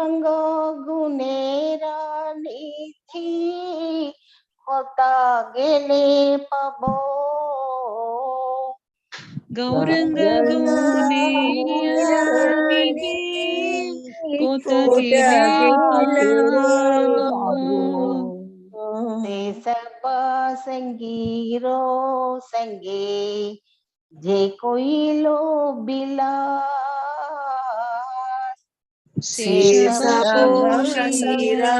गंगा गुनेरा निधि होता गेले पबो गौरंग गुनेरानिधि कोता गेले ते सब संगीरो संगे जे कोई लो बिलास से सब संगीरा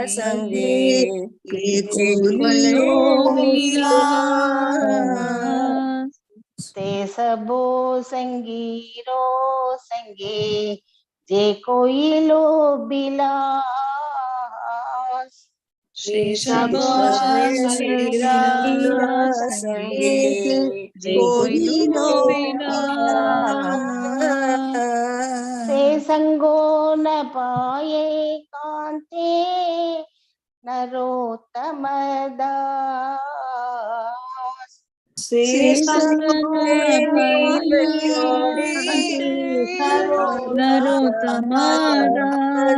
संगे कोई लो बिलास ते सबो संगीरो संगे जे कोई लो बिलास से सब संगीरा संगे जे कोई लो बिलास से संगो न पाए कांते नरोत्तम दास से संगो न पाए नरोत्तम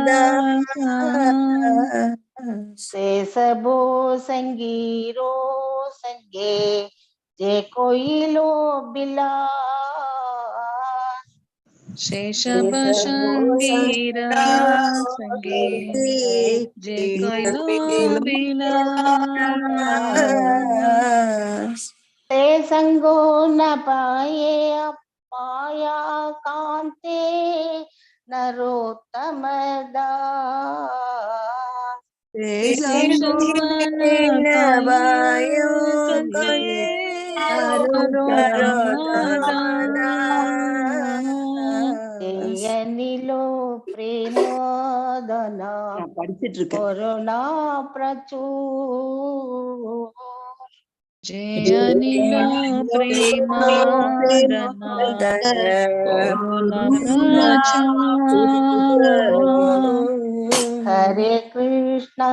दास से सबो संगीरो संगे जे कोई लो बिलास शेषब संगीरा संगे जे कोई लो बिलास ते संगो न पाए पाया कांते नरोत्तम दास அனிலோ பிரேமோதனா கொரோனா பிரச்சூர் ஜெயனிலோ பிரேமோதனா கொரோனா பிரச்சூர் हरे कृष्णा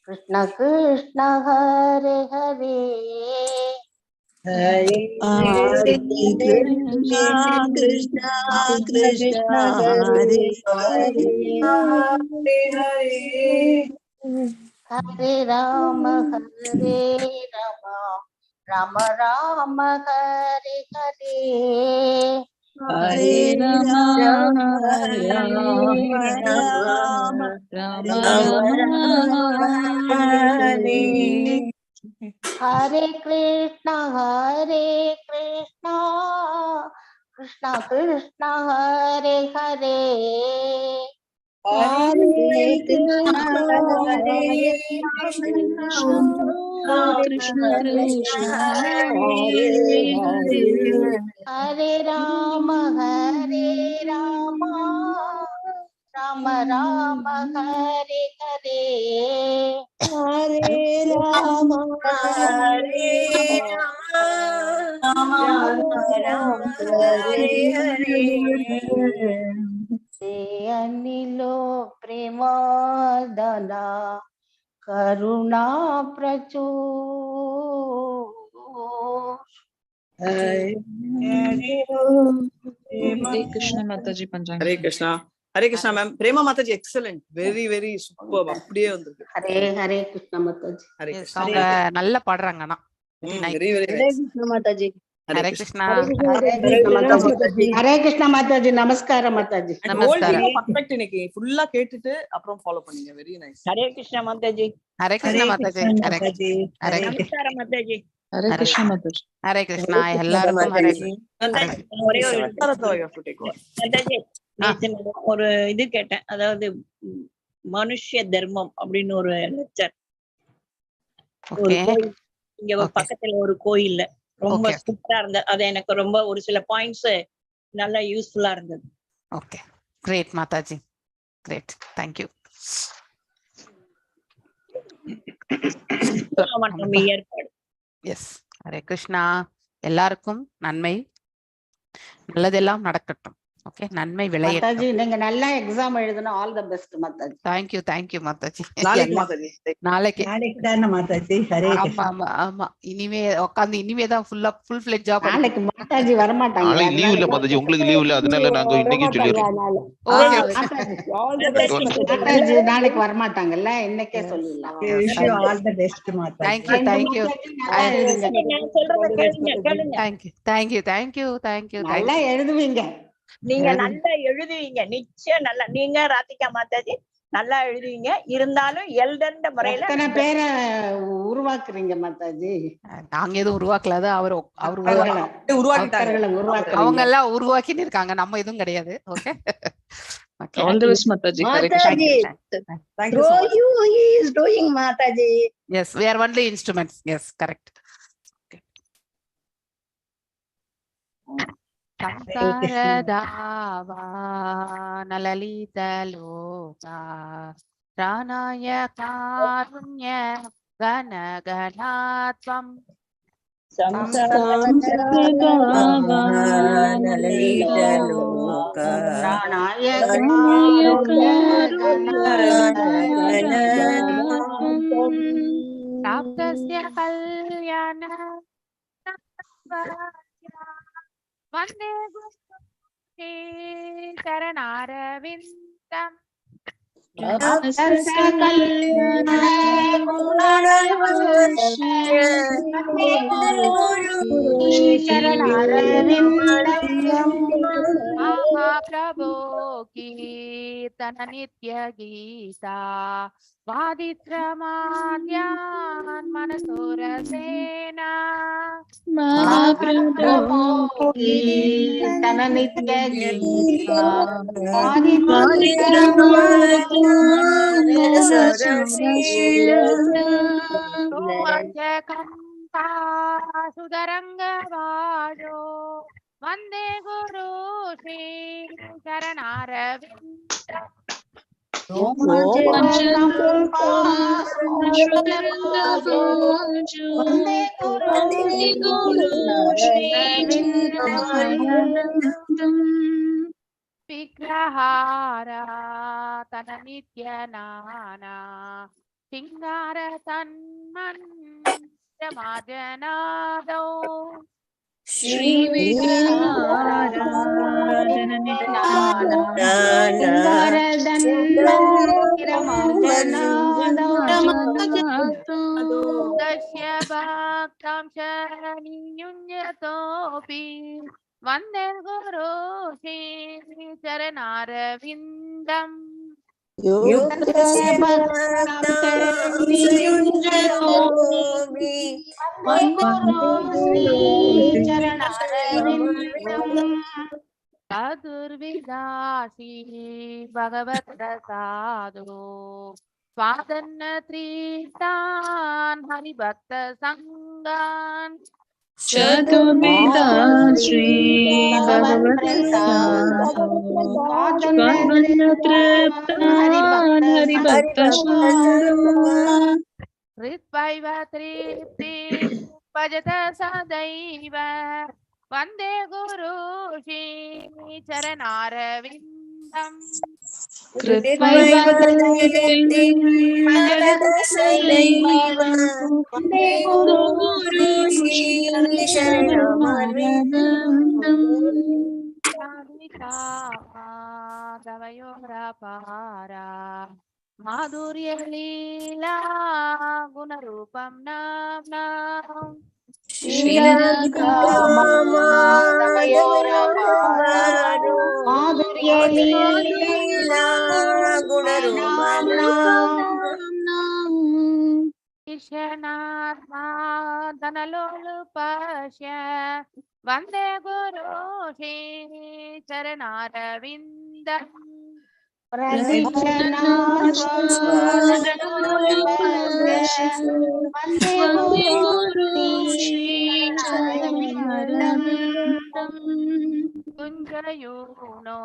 कृष्ण कृष्ण हरे हरे हरे कृष्णा कृष्णा कृष्णा हरे हरे हरे राम राम राम हरे हरे हरे राम राम राम हरे हरे कृष्णा कृष्ण कृष्ण हरे हरे हरे कृष्णा कृष्ण कृष्ण हरे हरे हरे राम राम राम हरे हरे हरे राम राम राम हरे हरे से अनिलो प्रेमोदना करुणा प्रचुर हरे कृष्ण माता जी पंचांग हरे कृष्णा मैम प्रेमा माता जी एक्सेलेंट वेरी वेरी சூப்பர் அப்படியே வந்திருக்கு हरे कृष्ण माता जी हरे कृष्णा அவங்க நல்லா பாடுறாங்கண்ணா वेरी वेरी हरे कृष्ण माता जी हरे कृष्णा हरे कृष्ण माता जी नमस्कार माता जी நமஸ்காரம் பர்ஃபெக்ட் இன்னைக்கு ஃபுல்லா கேட்டுட்டு அப்புறம் ஃபாலோ பண்ணீங்க வெரி நைஸ் हरे कृष्ण माता जी हरे कृष्ण माता जी हरे नमस्कार माता जी हरे कृष्ण माता जी हरे कृष्णा எல்லாருக்கும் हरे ஒரே ஒரு மாதா ஜி நேத்து நான் ஒரு இது கேட்டேன், அதாவது மனுஷ்ய தர்மம் அப்படின்னு ஒரு லெக்சர். ஒரு கோயில் இங்க பக்கத்துல ஒரு கோயில்ல ரொம்ப சூப்பரா இருந்தது. அது எனக்கு ரொம்ப ஒரு சில பாயிண்ட்ஸ் நல்லா யூஸ்ஃபுல்லா இருந்தது. ஓகே, கிரேட் மாதாஜி, கிரேட், தேங்க்யூ. ஏற்பாடு. எஸ், ஹரே கிருஷ்ணா. எல்லாருக்கும் நன்மை, நல்லதெல்லாம் நடக்கட்டும். ஓகே, நன்மை விளையட்டும். மாதாஜி நீங்க நல்லா எக்ஸாம் எழுதணும். All the best Mataji. Thank you Mataji. நாளைக்கு மாதாஜி. நாளைக்கு நாளைக்கு தானே மாதாஜி. ஹரே ஆமா ஆமா ஆமா. இனிமே உட்காந்து இனிமேதான் ஃபுல் ஃபிளெட்ஜா நாளைக்கு மாதாஜி வரமாட்டாங்க. நாளைக்கு லீவ் இல்ல மாதாஜி, உங்களுக்கு லீவ் இல்ல, அதனால நாங்க இன்னைக்கே சொல்லிடுறோம். ஓகே மாதாஜி நாளைக்கு வரமாட்டாங்கல்ல, இன்னைக்கே சொல்லிடலாம். All the best Mataji. Thank you நல்லா எழுதுங்க. நான் சொல்றத கேளுங்க. தேங்க்யூ. நல்லா எழுதுவீங்க. நீங்க நல்லா எழுதுவீங்க, நிச்சயம் நல்லா. நீங்க ராதிகா மாதாஜி நல்லா எழுதுவீங்க. இருந்தாலும் எல்டர்ன்ற முறையில எத்தனை பேரை உருவாக்குறீங்க மாதாஜி? நாங்க எதுவும் உருவாக்கலாத, அவர் பக்தர்களை உருவாக்கிட்டாங்க. உருவாக்குறீங்க. அவங்க எல்லாம் உருவாக்கின்னு இருக்காங்க, நம்ம எதுவும் கிடையாது. Okay, all the best Mataji. Hare Mataji Thank you so much. you he is doing Mataji. Yes, we are only instruments. Yes, correct. సంసారదావా నలలిత లోకా ప్రాణాయ కారుణ్య గణగణాత్వం ప్రాణాయ ప్రాప్తస్య కళ్యాణ వందే గురుదే చరణారవిందం మహాప్రభో కీర్తన నిత్య గీతా వాదిత్రమాద్యాన్ మనసోరసేనా మహాప్రభో కీర్తన నిత్య గీతా కంపా సుదరంగ వాడో వందే గురు శ్రీ చరణారవింద విగ్రహారా తన నిత్య నానా సింగార తన్మన్మాదనాదో శ్రీ విగ్రహారాధన దశ్య భక్తం శరణియుంజతోపి వందే గురు శ్రీ చరణారవిందం చతుర్విదాసి భగవత్ ప్రసాదో స్వాదన్న త్రితాన్ హరిభక్త సంగాన్ చతుర్వేదా శ్రీ భగవత్ హరిభక్త హృద్వైవ తృప్తి భజత సదైవ వందే గురు శ్రీ చరణారవిందం గవయోరపారా మాధుర్య లీలా గుణరూపం నామ్నాం ధనలోలుపశ్య వందే గురు శ్రీ చరణారవిందం குஞ்சயூனோ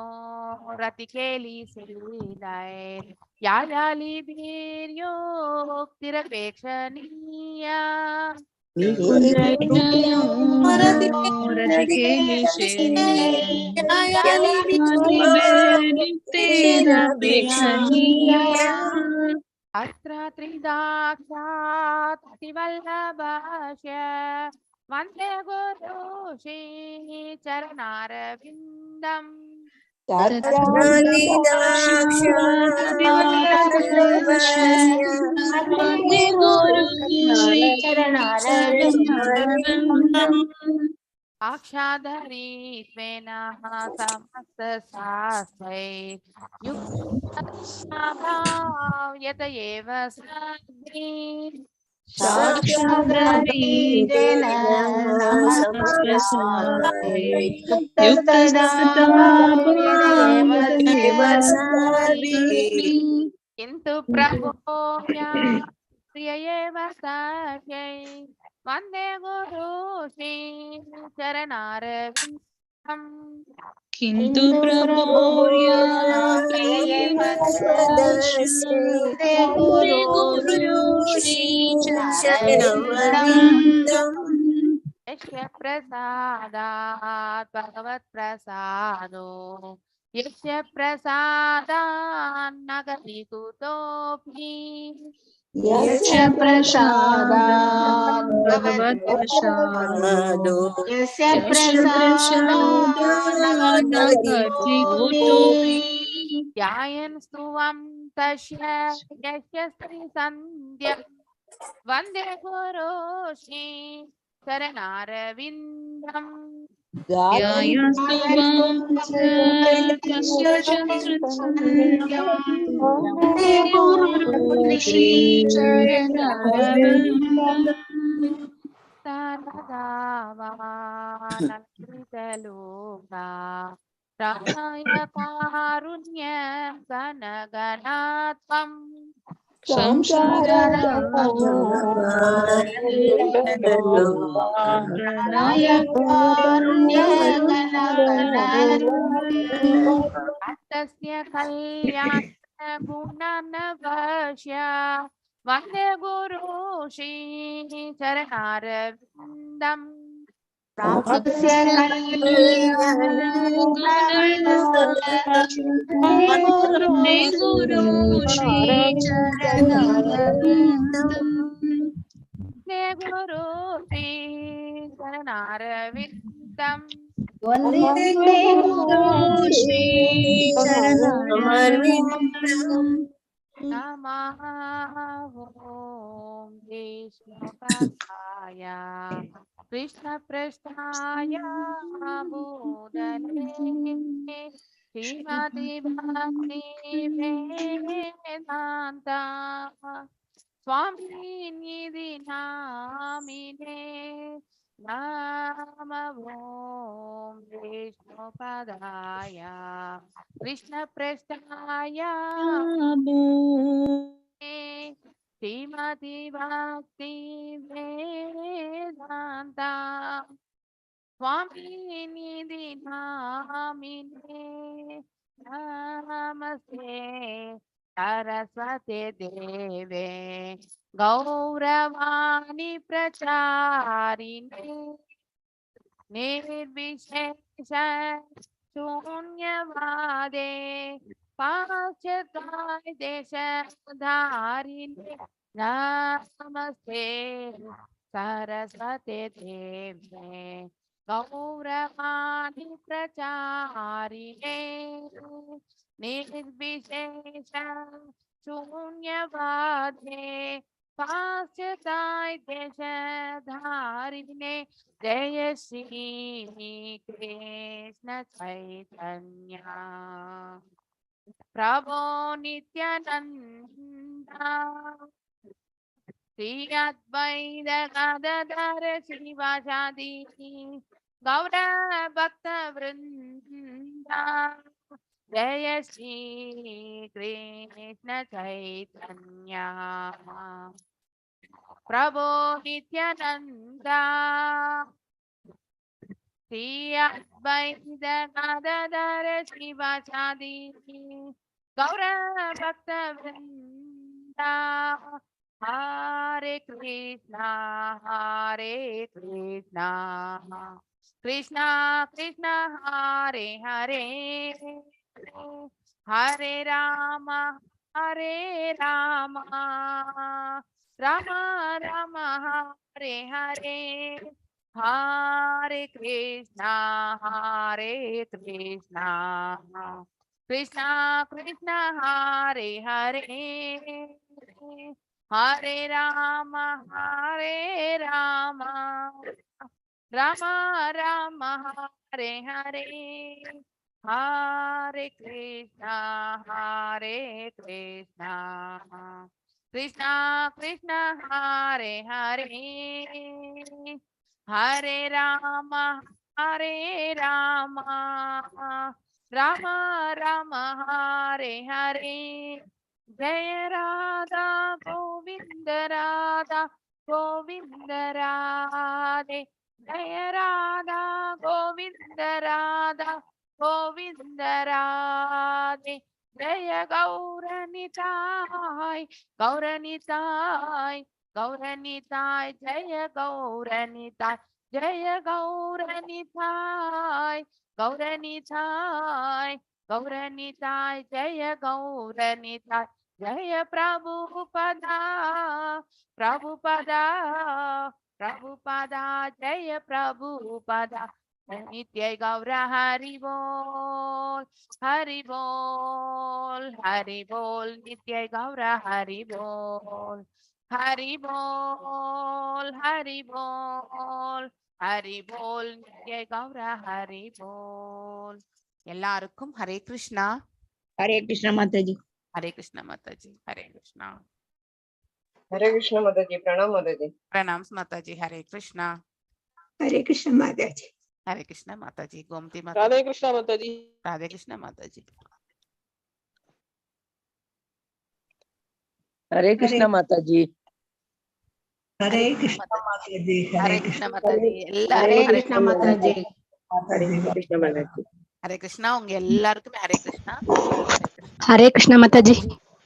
ரதிகேலி செல்லிதாய் யாழாலி வீரியோக்திரபேக்ஷணீயா अत्र त्रिदाक्षात् अतिवल्लभास्य वन्दे गुरु श्री चरणारविन्दम् साक्षाधरी त्वेन समस्तशास्त्रै युक्तभाव्यत एव सद्भिः किन्तु प्रभो प्रिय एव सख्यै वन्दे गुरु श्री चरणारविन्दम् किन्तु प्रभो यस्य प्रसादात् भगवत्प्रसादो यस्य प्रसादात् नगति कुतोऽपि यस्य प्रसादात् भगवत्प्रसादो यस्य प्रसादात् ध्यायन् स्तुवं तस्य यस्य श्रीसन्ध्यं वन्दे गुरु श्री चरणारविन्दम् कारुण्य गणगणात्मम् अस्तस्य कल्याण गुणनवश्य वन्दे गुरु श्री चरणारविन्दम् गुरु श्री चरणारविन्दम् नमः ॐ विष्णुपदाय कृष्णपृष्ठाय भूतले श्रीमति भक्ति वेदान्ता स्वामी निधि नामिने नमः ॐ विष्णुपदाय कृष्णपृष्ठाय श्रीमति भक्ति वेदान्ता स्वामी निधि नामिने नमस्ते सरस्वती देवे गौरवाणी प्रचारिणे निर्विशेष शून्यवादे पाश्चात्य देशधारिणे नमस्ते सरस्वती देवे गौरवाणी प्रचारिणे निर्विशेष शून्यवादे पाश्चात्य देशधारिणे जय श्री कृष्ण चैतन्य प्रभो नित्यानंद श्री अद्वैत गदाधर श्रीवासादि गौर भक्त वृंदा जय श्री कृष्ण चैतन्य प्रभो नित्यानंद श्री अद्वैत गदाधर श्रीवासादि गौर भक्त वृंदा Hare Krishna, Hare Krishna, Krishna Krishna, Hare Hare, Hare Rama, Hare Rama, Rama Rama, Hare Hare, Hare Krishna, Hare Krishna, Krishna Krishna, Hare Hare, Hare Rama, Hare Rama, Rama Rama, Hare Hare, Hare Krishna, Hare Krishna, Krishna Krishna, Hare Hare, Hare Rama, Hare Rama, Rama Rama, Hare Hare, Jaya Radha Govinda Radha Govinda Radhe, Jaya Radha Govinda Radha Govinda Radhe, Jaya Gauranitai Gauranitai Gauranitai, Jaya Gauranitai, Jaya Gauranitai Gauranitai Gauranitai, Jaya Gauranitai, Jaya Prabhupada, Prabhupada, Prabhupada, Jaya Prabhupada, Nitya Gaura Hari Bol, Hari Bol, Hari Bol, Nitya Gaura Hari Bol, Hari Bol, Hari Bol, Hari Bol, Nitya Gaura Hari Bol. எல்லாருக்கும் ஹரே கிருஷ்ணா. ஹரே கிருஷ்ண மாதாஜி. ஹரே கிருஷ்ணா மாதாஜி. ஹரே கிருஷ்ணா. ஹரே கிருஷ்ண மாதாஜி. பிரணாம் மாதாஜி. பிரணாம் மாதாஜி. ஹரே கிருஷ்ணா. ஹரே கிருஷ்ண மாதாஜி. ஹரே கிருஷ்ணா மாதாஜி. கோமதி ராதே மாதாஜி. கிருஷ்ணா மாதாஜி. ராதே கிருஷ்ணா மாதாஜி. ஹரே கிருஷ்ண மாதாஜி. ஹரே கிருஷ்ண மாதாஜி. ஹரே கிருஷ்ணா மாதாஜி. எல்லாரும் ஹரே கிருஷ்ண மாதாஜி. ஹரே கிருஷ்ணா. உங்க எல்லாருக்குமே ஹரே கிருஷ்ணா. ஹரே கிருஷ்ண மாதாஜி.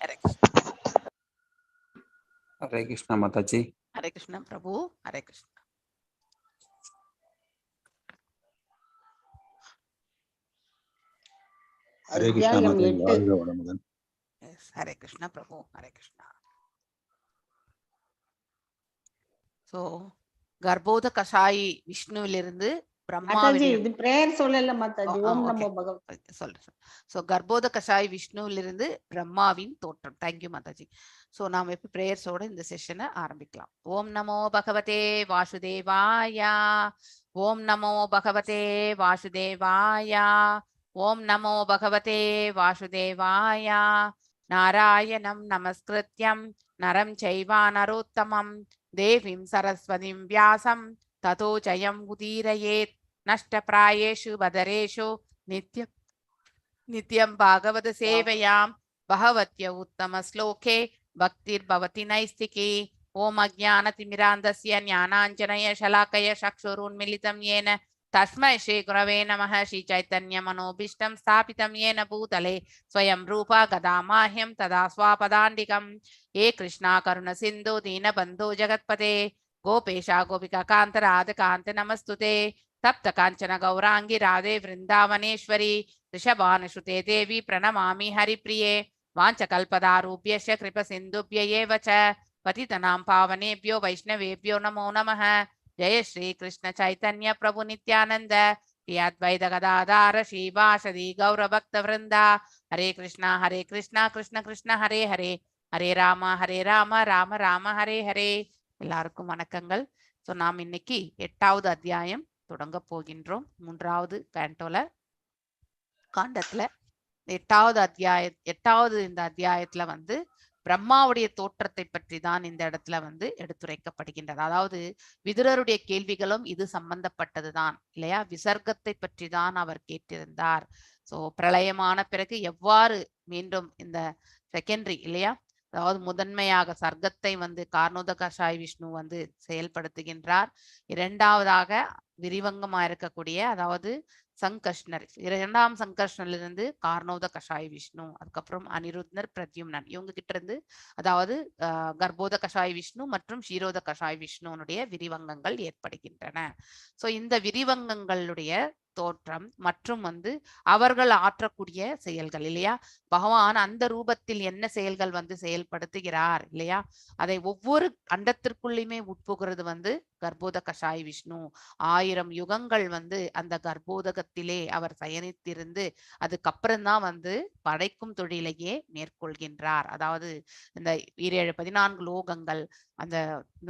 ஹரே கிருஷ்ணா. ஹரே கிருஷ்ணா மாதாஜி. ஹரே கிருஷ்ணா பிரபு. ஹரே கிருஷ்ணா. ஹரே கிருஷ்ணா மாதாஜி. வாழ்க வளமுடன். ஹரே கிருஷ்ணா பிரபு. Hare Krishna. So கர்ப்போத கஷாயி விஷ்ணுவிலிருந்து Mataji இது prayer சொல்லல மாதாஜி. ஓம் நமோ பகவதி சொல்றேன். So கர்ப்போத கஷாய் விஷ்ணுவிலிருந்து பிரம்மாவின் தோற்றம். தேங்க்யூ மாதாஜி. சோ நாம இப்ப பிரேயர்ஸோட இந்த செஷனை ஆரம்பிக்கலாம். ஓம் நமோ பகவதே வாசுதேவாயா, ஓம் நமோ பகவதே வாசுதேவாயா, ஓம் நமோ பகவதே வாசுதேவாயா. நாராயணம் நமஸ்கிருத்யம் நரம் சைவா நரோத்தமம் தேவீம் சரஸ்வதிம் வியாசம் ததோ ஜயம் உதீரயேத். நஷ்டப்ராயேஷு பதரேஷு நித்யம் நித்யம் பாகவத சேவையாம் பகவத்ய உத்தம ஸ்லோகே பக்திர்பவதி நைஸ்திகி. ஓம் அஜ்ஞானதிமிராந்தஸ்ய ஞானாஞ்சனய ஷலாக்கய சக்ஷுருன்மிலிதம் येन तस्मै श्री गुरवे नमः. श्री चैतन्य मनोभीष्टं स्थापितं येन भूतले स्वयं रूपा गदामाह्यं तदा स्वापदाण्डिकं. हे कृष्णा करुण सिन्धु दीनबन्धो जगत्पते गोपेशा गोपिका कान्त राध कान्त नमस्तुते. तप्त काञ्चन गौरांगी राधे वृन्दावनेश्वरी ऋषभानुसुते देवी प्रणमामि हरिप्रिये. वाञ्छकल्पदारूप्यश्च कृपसिन्धुभ्य एव च पतितनां पावनेभ्यो वैष्णवेभ्यो नमो नमः. जय श्री कृष्ण चैतन्य प्रभु नित्यानंद श्री अद्वैत गदाधार श्रीवासदि गौर भक्त वृंदा. हरे कृष्णा कृष्ण कृष्ण हरे हरे, हरे राम राम राम हरे हरे. எல்லாருக்கும் வணக்கங்கள். ஸோ நாம் இன்னைக்கு 8வது அத்தியாயம் தொடங்க போகின்றோம். 3வது காண்டத்துல 8வது இந்த அத்தியாயத்துல வந்து பிரம்மாவுடைய தோற்றத்தை பற்றி தான் இந்த இடத்துல வந்து எடுத்துரைக்கப்படுகின்றது. அதாவது விதுரருடைய கேள்விகளும் இது சம்பந்தப்பட்டதுதான் இல்லையா. விசர்க்கத்தை பற்றி தான் அவர் கேட்டிருந்தார். சோ பிரளயமான பிறகு எவ்வாறு மீண்டும் இந்த செகண்டரி இல்லையா அதாவது முதன்மையாக சர்க்கத்தை வந்து கார்ணோதகசாய் விஷ்ணு வந்து செயல்படுத்துகின்றார். இரண்டாவதாக விரிவங்கமா இருக்கக்கூடிய அதாவது சங்கர்ஷ்ணர், இரண்டாம் சங்கர்ஷ்ணரிலிருந்து கார்ணோத கஷாய் விஷ்ணு, அதுக்கப்புறம் அனிருத்னர் பிரத்யும்னன், இவங்க கிட்ட இருந்து அதாவது கர்ப்போத கஷாய் விஷ்ணு மற்றும் ஷீரோத கஷாய் விஷ்ணுனுடைய விரிவங்கங்கள் ஏற்படுகின்றன. சோ இந்த விரிவங்கங்களுடைய தோற்றம் மற்றும் வந்து அவர்கள் ஆற்றக்கூடிய செயல்கள் இல்லையா, பகவான் அந்த ரூபத்தில் என்ன செயல்கள் வந்து செயல்படுத்துகிறார் இல்லையா, அதை ஒவ்வொரு அண்டத்திற்குள்ளேயுமே உட்புகிறது வந்து கர்ப்போத கஷாய் விஷ்ணு. 1000 யுகங்கள் வந்து அந்த கர்ப்போதகத்திலே அவர் சயனித்திருந்து அதுக்கப்புறம்தான் வந்து படைக்கும் தொழிலையே மேற்கொள்கின்றார். அதாவது இந்த 14 லோகங்கள் அந்த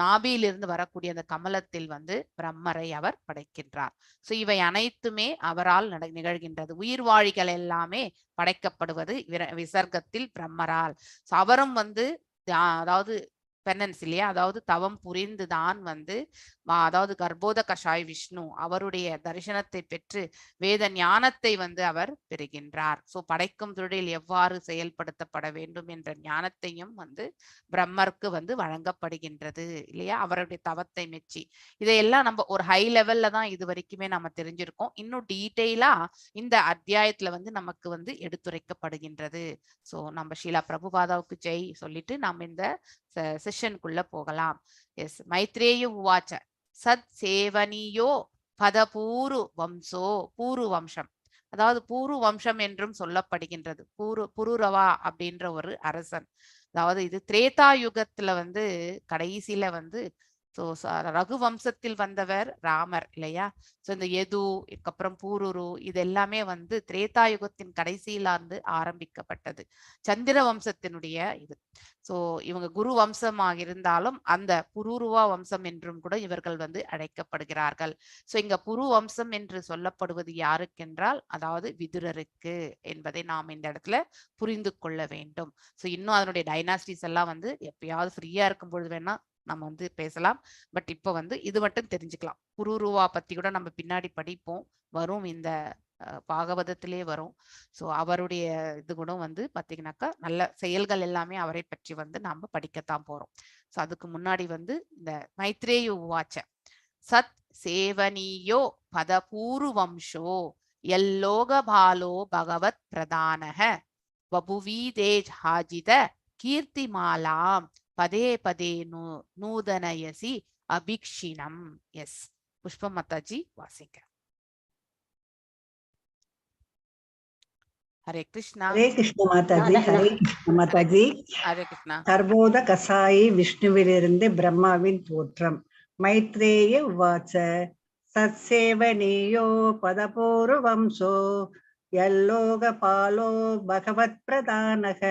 நாபியிலிருந்து வரக்கூடிய அந்த கமலத்தில் வந்து பிரம்மரை அவர் படைக்கின்றார். சோ இவை அனைத்துமே அவரால் நிகழ்கின்றது. உயிர்வாழிகள் எல்லாமே படைக்கப்படுவது விசர்க்கத்தில் பிரம்மரால். அவரும் வந்து அதாவது பெனன்ஸ் இல்லையா, அதாவது தவம் புரிந்துதான் வந்து அதாவது கர்ப்போத கஷாய் விஷ்ணு அவருடைய தரிசனத்தை பெற்று வேத ஞானத்தை வந்து அவர் பெறுகின்றார். சோ படைக்கும் தொழில் எவ்வாறு செயல்படுத்தப்பட வேண்டும் என்ற ஞானத்தையும் வந்து பிரம்மருக்கு வந்து வழங்கப்படுகின்றது இல்லையா, அவருடைய தவத்தை மெச்சி. இதையெல்லாம் நம்ம ஒரு ஹை லெவல்ல தான் இது வரைக்குமே நம்ம தெரிஞ்சிருக்கோம். இன்னும் டீட்டெயிலா இந்த அத்தியாயத்துல வந்து நமக்கு வந்து எடுத்துரைக்கப்படுகின்றது. சோ நம்ம ஷீலா பிரபுபாதாவுக்கு ஜெய் சொல்லிட்டு நம்ம இந்த செஷனுக்குள்ள போகலாம். எஸ், மைத்ரேய உவாச்ச சத் சேவனியோ பதபூரு வம்சோ, பூரு வம்சம், அதாவது பூரு வம்சம் என்றும் சொல்லப்படுகின்றது. புருரவா அப்படின்ற ஒரு அரசன், அதாவது இது திரேதா யுகத்துல வந்து கடைசியில வந்து ரகு வம்சத்தில் வந்தவர் ராமர் இல்லையா. சோ இந்த எது அப்புறம் பூருரு இது எல்லாமே வந்து திரேதா யுகத்தின் கடைசியில இருந்து ஆரம்பிக்கப்பட்டது, சந்திர வம்சத்தினுடைய இது. சோ இவங்க குரு வம்சமாக இருந்தாலும் அந்த புருருவா வம்சம் என்றும் கூட இவர்கள் வந்து அழைக்கப்படுகிறார்கள். சோ இங்க புரு வம்சம் என்று சொல்லப்படுவது யாருக்கென்றால் அதாவது விதுரருக்கு என்பதை நாம் இந்த இடத்துல புரிந்து கொள்ள வேண்டும். சோ இன்னும் அதனுடைய டைனாஸ்டிஸ் எல்லாம் வந்து எப்பயாவது ஃப்ரீயா இருக்கும் பொழுது வேணா நம்ம வந்து பேசலாம். பட் இப்ப வந்து இது மட்டும் தெரிஞ்சுக்கலாம். புருருவா பத்தி கூட நம்ம பின்னாடி படிப்போம், வரும் இந்த பாகவதத்திலே வரும். சோ அவருடைய இது கூட வந்து பாத்தீங்கன்னாக்கா நல்ல செயல்கள் எல்லாமே அவரை பற்றி வந்து நாம படிக்கத்தான் போறோம். சோ அதுக்கு முன்னாடி வந்து இந்த மைத்ரேய உவாச்ச சத் சேவனியோ பதபூரு வம்சோ எல்லோக பாலோ பகவத் பிரதானக வபுவீதேஜ் ஹாஜித கீர்த்திமாலாம் பதே பதே நூதனயசி அபிக்ஷினம். எஸ், புஷ்ப மாதாஜி வாசிங்க. ஹரே கிருஷ்ணா. ஹரே கிருஷ்ண மாதாஜி. ஹரே கிருஷ்ண மாதாஜி. ஹரே கிருஷ்ணா. கர்ப்போத கசாயி விஷ்ணுவிலிருந்து பிரம்மாவின் தோற்றம். மைத்ரேய உவாச்ச சத்சேவனியோ பதபூரு வம்சோ யல்லோக பாலோ பகவத் பிரதானக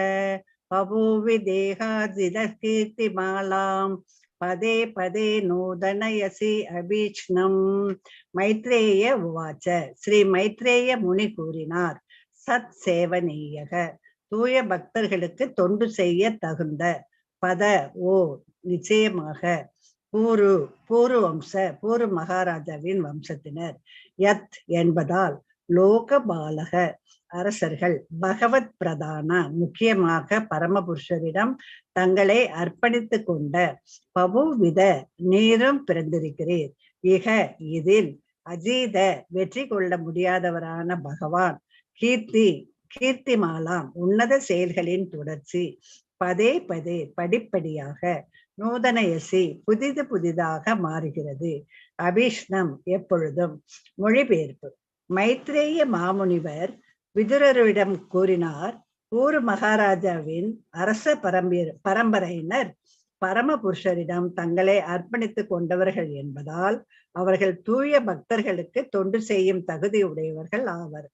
பபூவி தேகாஜித கீர்த்திமாலாம் பதே பதே நூதனயசி அபீஷ்ணம். மைத்ரேய உவாச்ச, ஸ்ரீ மைத்ரேய முனி கூறினார், சத் சேவனீயக தூய பக்தர்களுக்கு தொண்டு செய்ய தகுந்த, பத ஓ நிச்சயமாக, பூரு வம்ச பூரு மகாராஜாவின் வம்சத்தினர், யத் என்பதால் லோக பாலக அரசர்கள், பகவத் பிரதான முக்கியமாக பரமபுருஷரிடம் தங்களை அர்ப்பணித்து கொண்ட, பபுவித நீரும் பிறந்திருக்கிறீர், இக இதில், அஜீத வெற்றி கொள்ள முடியாதவரான பகவான், கீர்த்திமாலாம் உன்னத செயல்களின் தொடர்ச்சி, பதே பதே படிப்படியாக, நூதனயசி புதிதாக மாறுகிறது, அபீஷ்ணம் எப்பொழுதும். மொழிபெயர்ப்பு. மைத்ரேய மாமுனிவர் விதுரரிடம் கூறினார், பூரு மகாராஜாவின் அரச பரம்பரையினர் பரமபுருஷரிடம் தங்களை அர்ப்பணித்துக் கொண்டவர்கள் என்பதால் அவர்கள் தூய பக்தர்களுக்கு தொண்டு செய்யும் தகுதி உடையவர்கள் ஆவர்.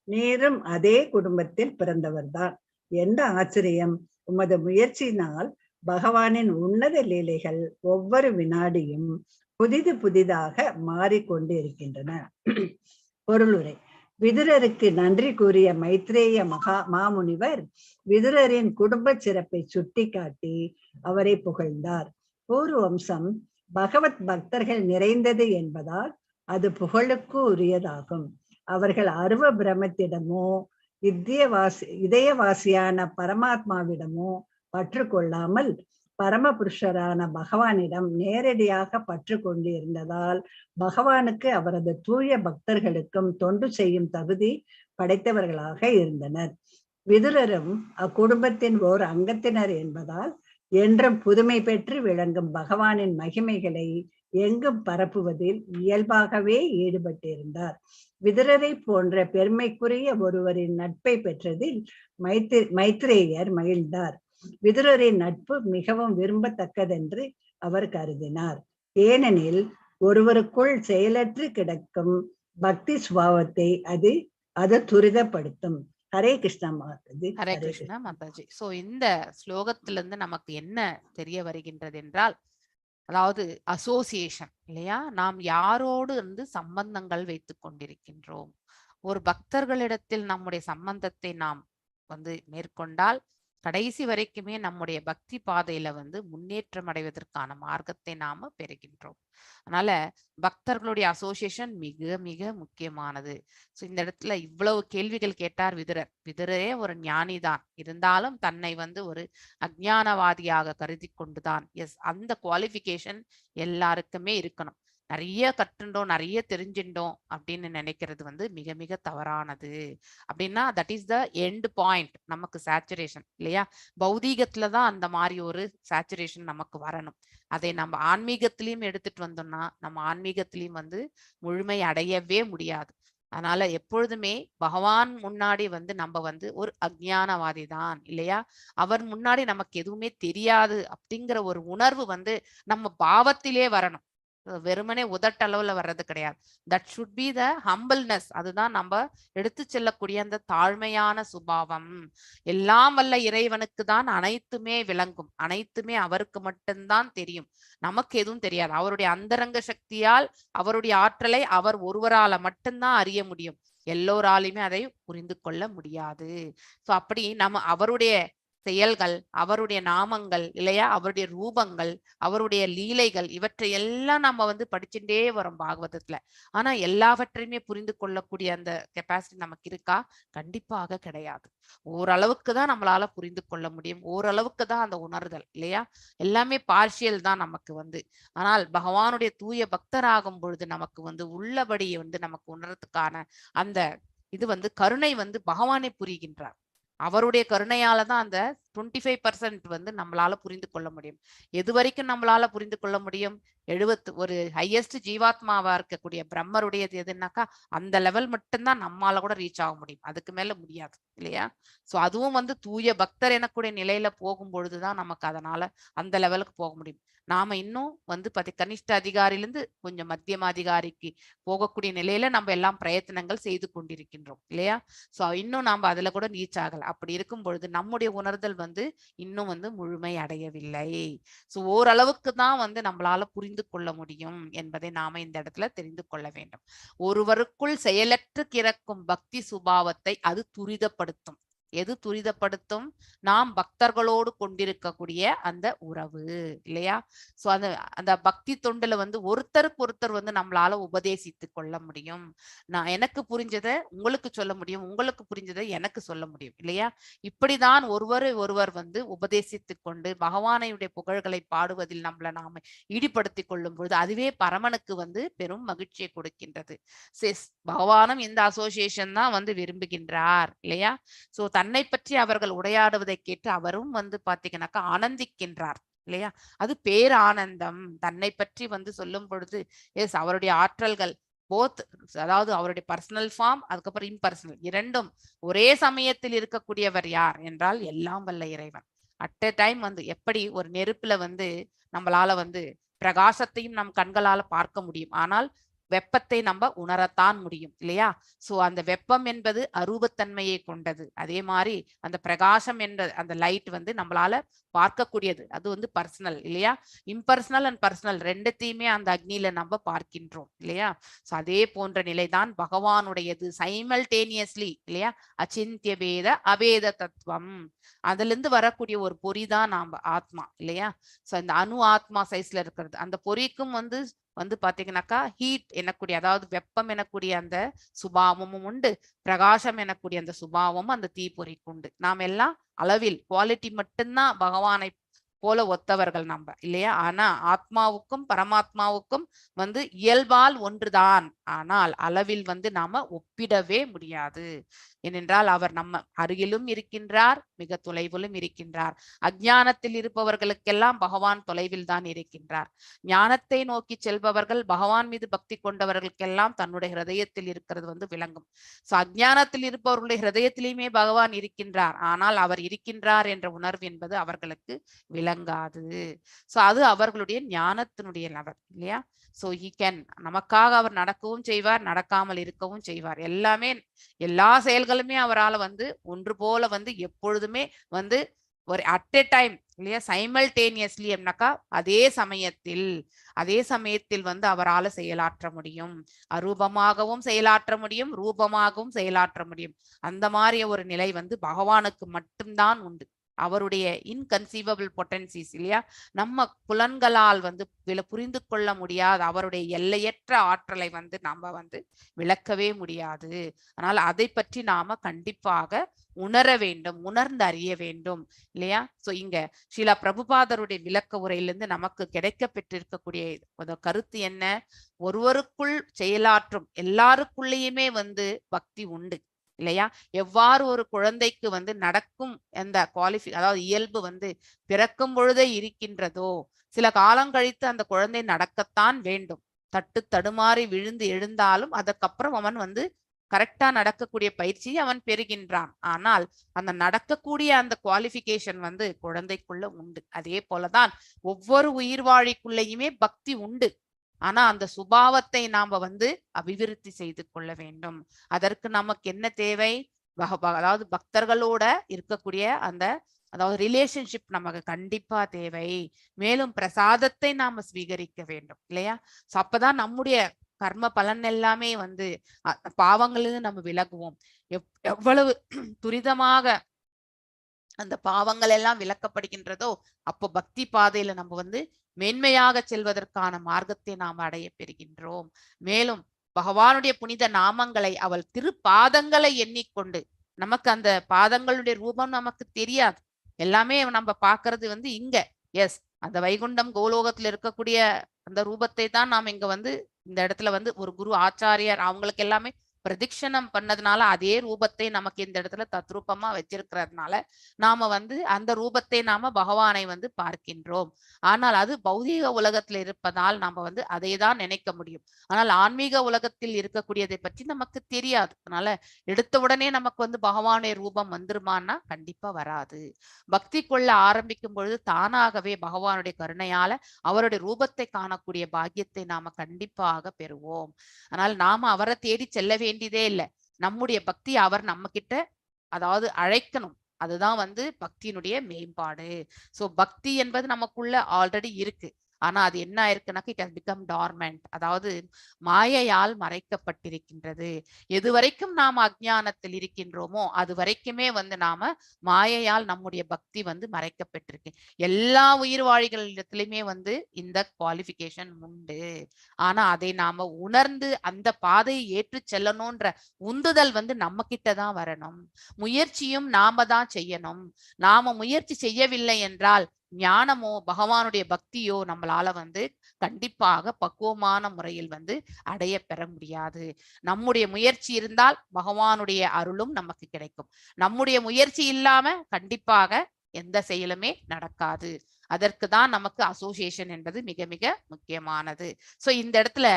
நீரும் அதே குடும்பத்தில் பிறந்தவர்தான். என்ன ஆச்சரியம்! உமது முயற்சியினால் பகவானின் உன்னத லீலைகள் ஒவ்வொரு வினாடியும் புதிதாக மாறிக்கொண்டிருக்கின்றன. பொருளுரை. விதுரருக்கு நன்றி கூறிய மைத்ரேய மாமுனிவர் விதுரரின் குடும்ப சிறப்பை சுட்டிக்காட்டி அவரை புகழ்ந்தார். பூர்வ வம்சம் பகவத் பக்தர்கள் நிறைந்தது என்பதால் அது புகழுக்கு உரியதாகும். அவர்கள் அருவ பிரமத்திடமோ இதயவாசியான பரமாத்மாவிடமோ பற்று கொள்ளாமல் பரமபுருஷரான பகவானிடம் நேரடியாக பற்று கொண்டு இருந்ததால் பகவானுக்கு அவரது தூய பக்தர்களுக்கும் தொண்டு செய்யும் தகுதி படைத்தவர்களாக இருந்தனர். விதுரரும் அக்குடும்பத்தின் ஓர் அங்கத்தினர் என்பதால் என்றும் புதுமை பெற்று விளங்கும் பகவானின் மகிமைகளை எங்கும் பரப்புவதில் இயல்பாகவே ஈடுபட்டிருந்தார். விதுரரை போன்ற பெருமைக்குரிய ஒருவரின் நட்பை பெற்றதில் மைத்ரேயர் மகிழ்ந்தார். விதுரரின் நட்பு மிகவும் விரும்பத்தக்கதென்று அவர் கருதினார். ஏனெனில் ஒருவருக்குள் செயலற்று கிடக்கும் பக்தி சுபாவத்தை அது துரிதப்படுத்தும். ஹரே கிருஷ்ணா மாதாஜி. ஹரே கிருஷ்ணா மாதாஜி. சோ இந்த ஸ்லோகத்திலிருந்து நமக்கு என்ன தெரிய வருகின்றது என்றால், அதாவது அசோசியேஷன் இல்லையா, நாம் யாரோடு இருந்து சம்பந்தங்கள் வைத்துக் கொண்டிருக்கின்றோம். ஒரு பக்தர்களிடத்தில் நம்முடைய சம்பந்தத்தை நாம் மேற்கொண்டால் கடைசி வரைக்குமே நம்முடைய பக்தி பாதையில முன்னேற்றம் அடைவதற்கான மார்க்கத்தை நாம பெறுகின்றோம். அதனால பக்தர்களுடைய அசோசியேஷன் மிக மிக முக்கியமானது. சோ இந்த இடத்துல இவ்வளவு கேள்விகள் கேட்டார் விதுரர். விதுரரே ஒரு ஞானிதான், இருந்தாலும் தன்னை ஒரு அஞ்ஞானவாதியாக கருதி கொண்டுதான். எஸ், அந்த குவாலிஃபிகேஷன் எல்லாருக்குமே இருக்கணும். நிறைய கற்றுண்டோம், நிறைய தெரிஞ்சின்றோம் அப்படின்னு நினைக்கிறது மிக மிக தவறானது. அப்படின்னா that is the end point. நமக்கு சேச்சுரேஷன் இல்லையா, பௌதீகத்துலதான் அந்த மாதிரி ஒரு சேச்சுரேஷன் நமக்கு வரணும். அதை நம்ம ஆன்மீகத்திலையும் எடுத்துட்டு வந்தோம்னா நம்ம ஆன்மீகத்திலையும் முழுமை அடையவே முடியாது. அதனால எப்பொழுதுமே பகவான் முன்னாடி நம்ம ஒரு அஞ்ஞானவாதி தான் இல்லையா, அவர் முன்னாடி நமக்கு எதுவுமே தெரியாது அப்படிங்கிற ஒரு உணர்வு நம்ம பாவத்திலே வரணும். வெறுமனே உதட்டளவுல வர்றது கிடையாது. That should be the humbleness. அதுதான் நம்ம எடுத்து செல்லக்கூடிய அந்த தாழ்மையான சுபாவம். எல்லாம் வல்ல இறைவனுக்கு தான் அனைத்துமே விளங்கும், அனைத்துமே அவருக்கு மட்டும்தான் தெரியும், நமக்கு எதுவும் தெரியாது. அவருடைய அந்தரங்க சக்தியால் அவருடைய ஆற்றலை அவர் ஒருவரால மட்டும்தான் அறிய முடியும், எல்லோராலையுமே அதை புரிந்து கொள்ள முடியாது. சோ அப்படி நம்ம அவருடைய செயல்கள், அவருடைய நாமங்கள் இல்லையா, அவருடைய ரூபங்கள், அவருடைய லீலைகள், இவற்றை எல்லாம் நம்ம படிச்சுட்டே வரோம் பாகவதத்துல. ஆனா எல்லாவற்றையுமே புரிந்து கொள்ளக்கூடிய அந்த கெப்பாசிட்டி நமக்கு இருக்கா? கண்டிப்பாக கிடையாது. ஓரளவுக்கு தான் நம்மளால புரிந்து கொள்ள முடியும், ஓரளவுக்கு தான் அந்த உணர்தல் இல்லையா. எல்லாமே பார்ஷியல் தான் நமக்கு. ஆனால் பகவானுடைய தூய பக்தராகும் பொழுது நமக்கு உள்ளபடி நமக்கு உணர்றதுக்கான அந்த இது கருணை பகவானே புரிகின்றார். அவருடைய கருணையாலதான் அந்த 25% நம்மளால புரிந்து கொள்ள முடியும். எது வரைக்கும் நம்மளால புரிந்து கொள்ள முடியும்? ஒரு ஹையஸ்ட் ஜீவாத்மாவா இருக்கக்கூடிய பிரம்மருடையது எதுனாக்கா அந்த லெவல் மட்டும்தான் நம்மளால கூட ரீச் ஆக முடியும், அதுக்கு மேல முடியாது இல்லையா. சோ அதுவும் தூய பக்தர் எனக்கூடிய நிலையில போகும் பொழுதுதான் நமக்கு அதனால அந்த லெவலுக்கு போக முடியும். நாம இன்னும் கனிஷ்ட அதிகாரியிலிருந்து கொஞ்சம் மத்தியம அதிகாரிக்கு போகக்கூடிய நிலையில நம்ம எல்லாம் பிரயத்தனங்கள் செய்து கொண்டிருக்கின்றோம் இல்லையா. சோ இன்னும் நாம அதுல கூட ரீச் ஆகல. அப்படி இருக்கும் பொழுது நம்முடைய உணர்தல் இன்னும் முழுமை அடையவில்லை. சோ ஓரளவுக்கு தான் நம்மளால புரிந்து கொள்ள முடியும் என்பதை நாம இந்த இடத்துல தெரிந்து கொள்ள வேண்டும். ஒருவருக்குள் செயலற்று கிடக்கும் பக்தி சுபாவத்தை அது துரிதப்படுத்தும். எது துரிதப்படுத்தும்? நாம் பக்தர்களோடு கொண்டிருக்கக்கூடிய அந்த உறவு இல்லையா. சோ அந்த பக்தி தொண்டுல ஒருத்தருக்கு ஒருத்தர் நம்மளால உபதேசித்து கொள்ள முடியும். நான் எனக்கு புரிஞ்சதை உங்களுக்கு சொல்ல முடியும், உங்களுக்கு புரிஞ்சதை எனக்கு சொல்ல முடியும் இல்லையா. இப்படிதான் ஒருவர் உபதேசித்து கொண்டு பகவானுடைய புகழ்களை பாடுவதில் நம்மளை நாம ஈடுபடுத்திக் கொள்ளும் பொழுது அதுவே பரமனுக்கு பெரும் மகிழ்ச்சியை கொடுக்கின்றது. பகவானும் இந்த அசோசியேஷன் தான் விரும்புகின்றார் இல்லையா. சோ தன்னை பற்றி அவர்கள் உரையாடுவதை கேட்டு அவரும் பாத்தீங்கன்னாக்கா ஆனந்திக்கின்றார் இல்லையா. அது பேரானந்தம். தன்னை பற்றி சொல்லும் பொழுது எஸ் அவருடைய ஆற்றல்கள் போத், அதாவது அவருடைய பர்சனல் ஃபார்ம் அதுக்கப்புறம் இம்பர்சனல் இரண்டும் ஒரே சமயத்தில் இருக்கக்கூடியவர் யார் என்றால் எல்லாம் வல்ல இறைவன். அட் எ டைம் எப்படி ஒரு நெருப்புல நம்மளால பிரகாசத்தையும் நம் கண்களால பார்க்க முடியும், ஆனால் வெப்பத்தை நம்ம உணரத்தான் முடியும் இல்லையா. சோ அந்த வெப்பம் என்பது அரூபத்தன்மையை கொண்டது. அதே மாதிரி அந்த பிரகாசம் என்ற அந்த லைட் நம்மளால பார்க்கக்கூடியது, அது பர்சனல் இல்லையா. இம்பர்சனல் அண்ட் பர்சனல் ரெண்டுத்தையுமே அந்த அக்னியில நம்ம பார்க்கின்றோம் இல்லையா. சோ அதே போன்ற நிலைதான் பகவானுடையது, சைமல்டேனியஸ்லி இல்லையா. அச்சிந்திய பேத அபேத தத்துவம், அதுல இருந்து வரக்கூடிய ஒரு பொறிதான் நாம ஆத்மா இல்லையா. சோ இந்த அணு ஆத்மா சைஸ்ல இருக்கிறது, அந்த பொறிக்கும் வந்து பாத்தீங்கன்னாக்கா ஹீட் எனக்கூடிய அதாவது வெப்பம் எனக்கூடிய அந்த சுபாவமும் உண்டு, பிரகாசம் எனக்கூடிய அந்த சுபாவமும் அந்த தீப்பொறிக்கு உண்டு. நாம் எல்லாம் அளவில் குவாலிட்டி மட்டும்தான் பகவானை போல ஒத்தவர்கள் நம்ம இல்லையா? ஆனா ஆத்மாவுக்கும் பரமாத்மாவுக்கும் வந்து இயல்பால் ஒன்றுதான், ஆனால் அளவில் வந்து நாம ஒப்பிடவே முடியாது. ஏனென்றால் அவர் நம்ம அருகிலும் இருக்கின்றார், மிக தொலைவிலும் இருக்கின்றார். அஞ்ஞானத்தில் இருப்பவர்களுக்கெல்லாம் பகவான் தொலைவில் தான் இருக்கின்றார். ஞானத்தை நோக்கி செல்பவர்கள், பகவான் மீது பக்தி கொண்டவர்களுக்கெல்லாம் தன்னுடைய ஹிருதயத்தில் இருக்கிறது வந்து விளங்கும். சோ அஞ்ஞானத்தில் இருப்பவர்களுடைய ஹிருதயத்திலேயுமே பகவான் இருக்கின்றார், ஆனால் அவர் இருக்கின்றார் என்ற உணர்வு என்பது அவர்களுக்கு விளங்காது. சோ அது அவர்களுடைய ஞானத்தினுடைய லெவல் இல்லையா? சோ ஹி கேன், நமக்காக அவர் நடக்கவும் செய்வார், நடக்காமல் இருக்கவும் செய்வார். எல்லாமே எல்லா செயல்களுமே அவரால் வந்து ஒன்று போல வந்து எப்பொழுதுமே வந்து ஒரு அட் எ டைம் இல்லையா, சைமல்டேனியஸ்லி அப்படின்னாக்கா அதே சமயத்தில் வந்து அவரால் செயலாற்ற முடியும். அரூபமாகவும் செயலாற்ற முடியும், ரூபமாகவும் செயலாற்ற முடியும். அந்த மாதிரி ஒரு நிலை வந்து பகவானுக்கு மட்டும்தான் உண்டு. அவருடைய இன்கன்சீவபிள் பொட்டன்சிஸ் இல்லையா, நம்ம புலன்களால் வந்து புரிந்து கொள்ள முடியாத அவருடைய எல்லையற்ற ஆற்றலை வந்து நம்ம வந்து விளக்கவே முடியாது. அதனால அதை பற்றி நாம கண்டிப்பாக உணர வேண்டும், உணர்ந்து அறிய வேண்டும் இல்லையா? சோ இங்க ஸ்ரீலா பிரபுபாதருடைய விளக்க உரையிலிருந்து நமக்கு கிடைக்க பெற்றிருக்கக்கூடிய கருத்து என்ன? ஒருவருக்குள் செயலாற்றும் எல்லாருக்குள்ளேயுமே வந்து பக்தி உண்டு இல்லையா? எவ்வாறு ஒரு குழந்தைக்கு வந்து நடக்கும் அந்த அதாவது இயல்பு வந்து பிறக்கும் பொழுதே இருக்கின்றதோ, சில காலம் கழித்து அந்த குழந்தை நடக்கத்தான் வேண்டும். தட்டு தடுமாறி விழுந்து எழுந்தாலும் அதுக்கப்புறம் அவன் வந்து கரெக்டா நடக்கக்கூடிய பயிற்சியை அவன் பெறுகின்றான். ஆனால் அந்த நடக்கக்கூடிய அந்த குவாலிஃபிகேஷன் வந்து குழந்தைக்குள்ள உண்டு. அதே போலதான் ஒவ்வொரு உயிர்வாழிக்குள்ளேயுமே பக்தி உண்டு. ஆனா அந்த சுபாவத்தை நாம வந்து அபிவிருத்தி செய்து கொள்ள வேண்டும். அதற்கு நமக்கு என்ன தேவை? அதாவது பக்தர்களோட இருக்கக்கூடிய அந்த அதாவது ரிலேஷன்ஷிப் நமக்கு கண்டிப்பா தேவை. மேலும் பிரசாதத்தை நாம ஸ்வீகரிக்க வேண்டும் இல்லையா? சோ அப்பதான் நம்முடைய கர்ம பலன் எல்லாமே வந்து பாவங்களிலிருந்து நம்ம விலகுவோம். எவ்வளவு துரிதமாக அந்த பாவங்கள் எல்லாம் விலக்கப்படுகின்றதோ அப்போ பக்தி பாதையில நம்ம வந்து மேன்மையாக செல்வதற்கான மார்க்கத்தை நாம் அடைய பெறுகின்றோம். மேலும் பகவானுடைய புனித நாமங்களை அவள் திருப்பாதங்களை எண்ணிக்கொண்டு, நமக்கு அந்த பாதங்களுடைய ரூபம் நமக்கு தெரியாது, எல்லாமே நம்ம பாக்குறது வந்து இங்க எஸ் அந்த வைகுண்டம் கோலோகத்துல இருக்கக்கூடிய அந்த ரூபத்தை தான் நாம் இங்க வந்து இந்த இடத்துல வந்து ஒரு குரு ஆச்சாரியார் அவங்களுக்கு எல்லாமே பிரதிக்ஷணம் பண்ணதுனால அதே ரூபத்தை நமக்கு இந்த இடத்துல தத்ரூபமா வச்சிருக்கிறதுனால நாம வந்து அந்த ரூபத்தை நாம பகவானை வந்து பார்க்கின்றோம். ஆனால் அது பௌதீக உலகத்துல இருப்பதால் நாம வந்து அதை தான் நினைக்க முடியும். ஆனால் ஆன்மீக உலகத்தில் இருக்கக்கூடியதை பற்றி நமக்கு தெரியாது. அதனால எடுத்த உடனே நமக்கு வந்து பகவானுடைய ரூபம் வந்துருமான்னா கண்டிப்பா வராது. பக்தி கொள்ள ஆரம்பிக்கும் பொழுது தானாகவே பகவானுடைய கருணையால அவருடைய ரூபத்தை காணக்கூடிய பாக்கியத்தை நாம கண்டிப்பாக பெறுவோம். ஆனால் நாம அவரை தேடி செல்ல வேண்டியதே இல்லை. நம்முடைய பக்தி அவர் நம்ம கிட்ட அதாவது அழைக்கணும். அதுதான் வந்து பக்தியினுடைய மேம்பாடு. சோ பக்தி என்பது நமக்குள்ள ஆல்ரெடி இருக்கு. ஆனா அது என்ன ஆயிருக்குனாக்க இட் ஹஸ் பிகம் டார்மெண்ட், அதாவது மாயையால் மறைக்கப்பட்டிருக்கின்றது. எது வரைக்கும் நாம அஜ்ஞானத்தில் இருக்கின்றோமோ அது வரைக்குமே வந்து நாம மாயையால் நம்முடைய பக்தி வந்து மறைக்கப்பட்டிருக்கு. எல்லா உயிர்வாழிகளிடத்திலுமே வந்து இந்த குவாலிஃபிகேஷன் உண்டு. ஆனா அதை நாம உணர்ந்து அந்த பாதையை ஏற்று செல்லணும்ன்ற உந்துதல் வந்து நம்ம கிட்டதான் வரணும். முயற்சியும் நாம தான் செய்யணும். நாம முயற்சி செய்யவில்லை என்றால் ஞானமோ பகவானுடைய பக்தியோ நம்மளால வந்து கண்டிப்பாக பக்குவமான முறையில் வந்து அடைய பெற முடியாது. நம்முடைய முயற்சி இருந்தால் பகவானுடைய அருளும் நமக்கு கிடைக்கும். நம்முடைய முயற்சி இல்லாம கண்டிப்பாக எந்த செயலுமே நடக்காது. அதற்கு தான் நமக்கு அசோசியேஷன் என்பது மிக மிக முக்கியமானது. சோ இந்த இடத்துல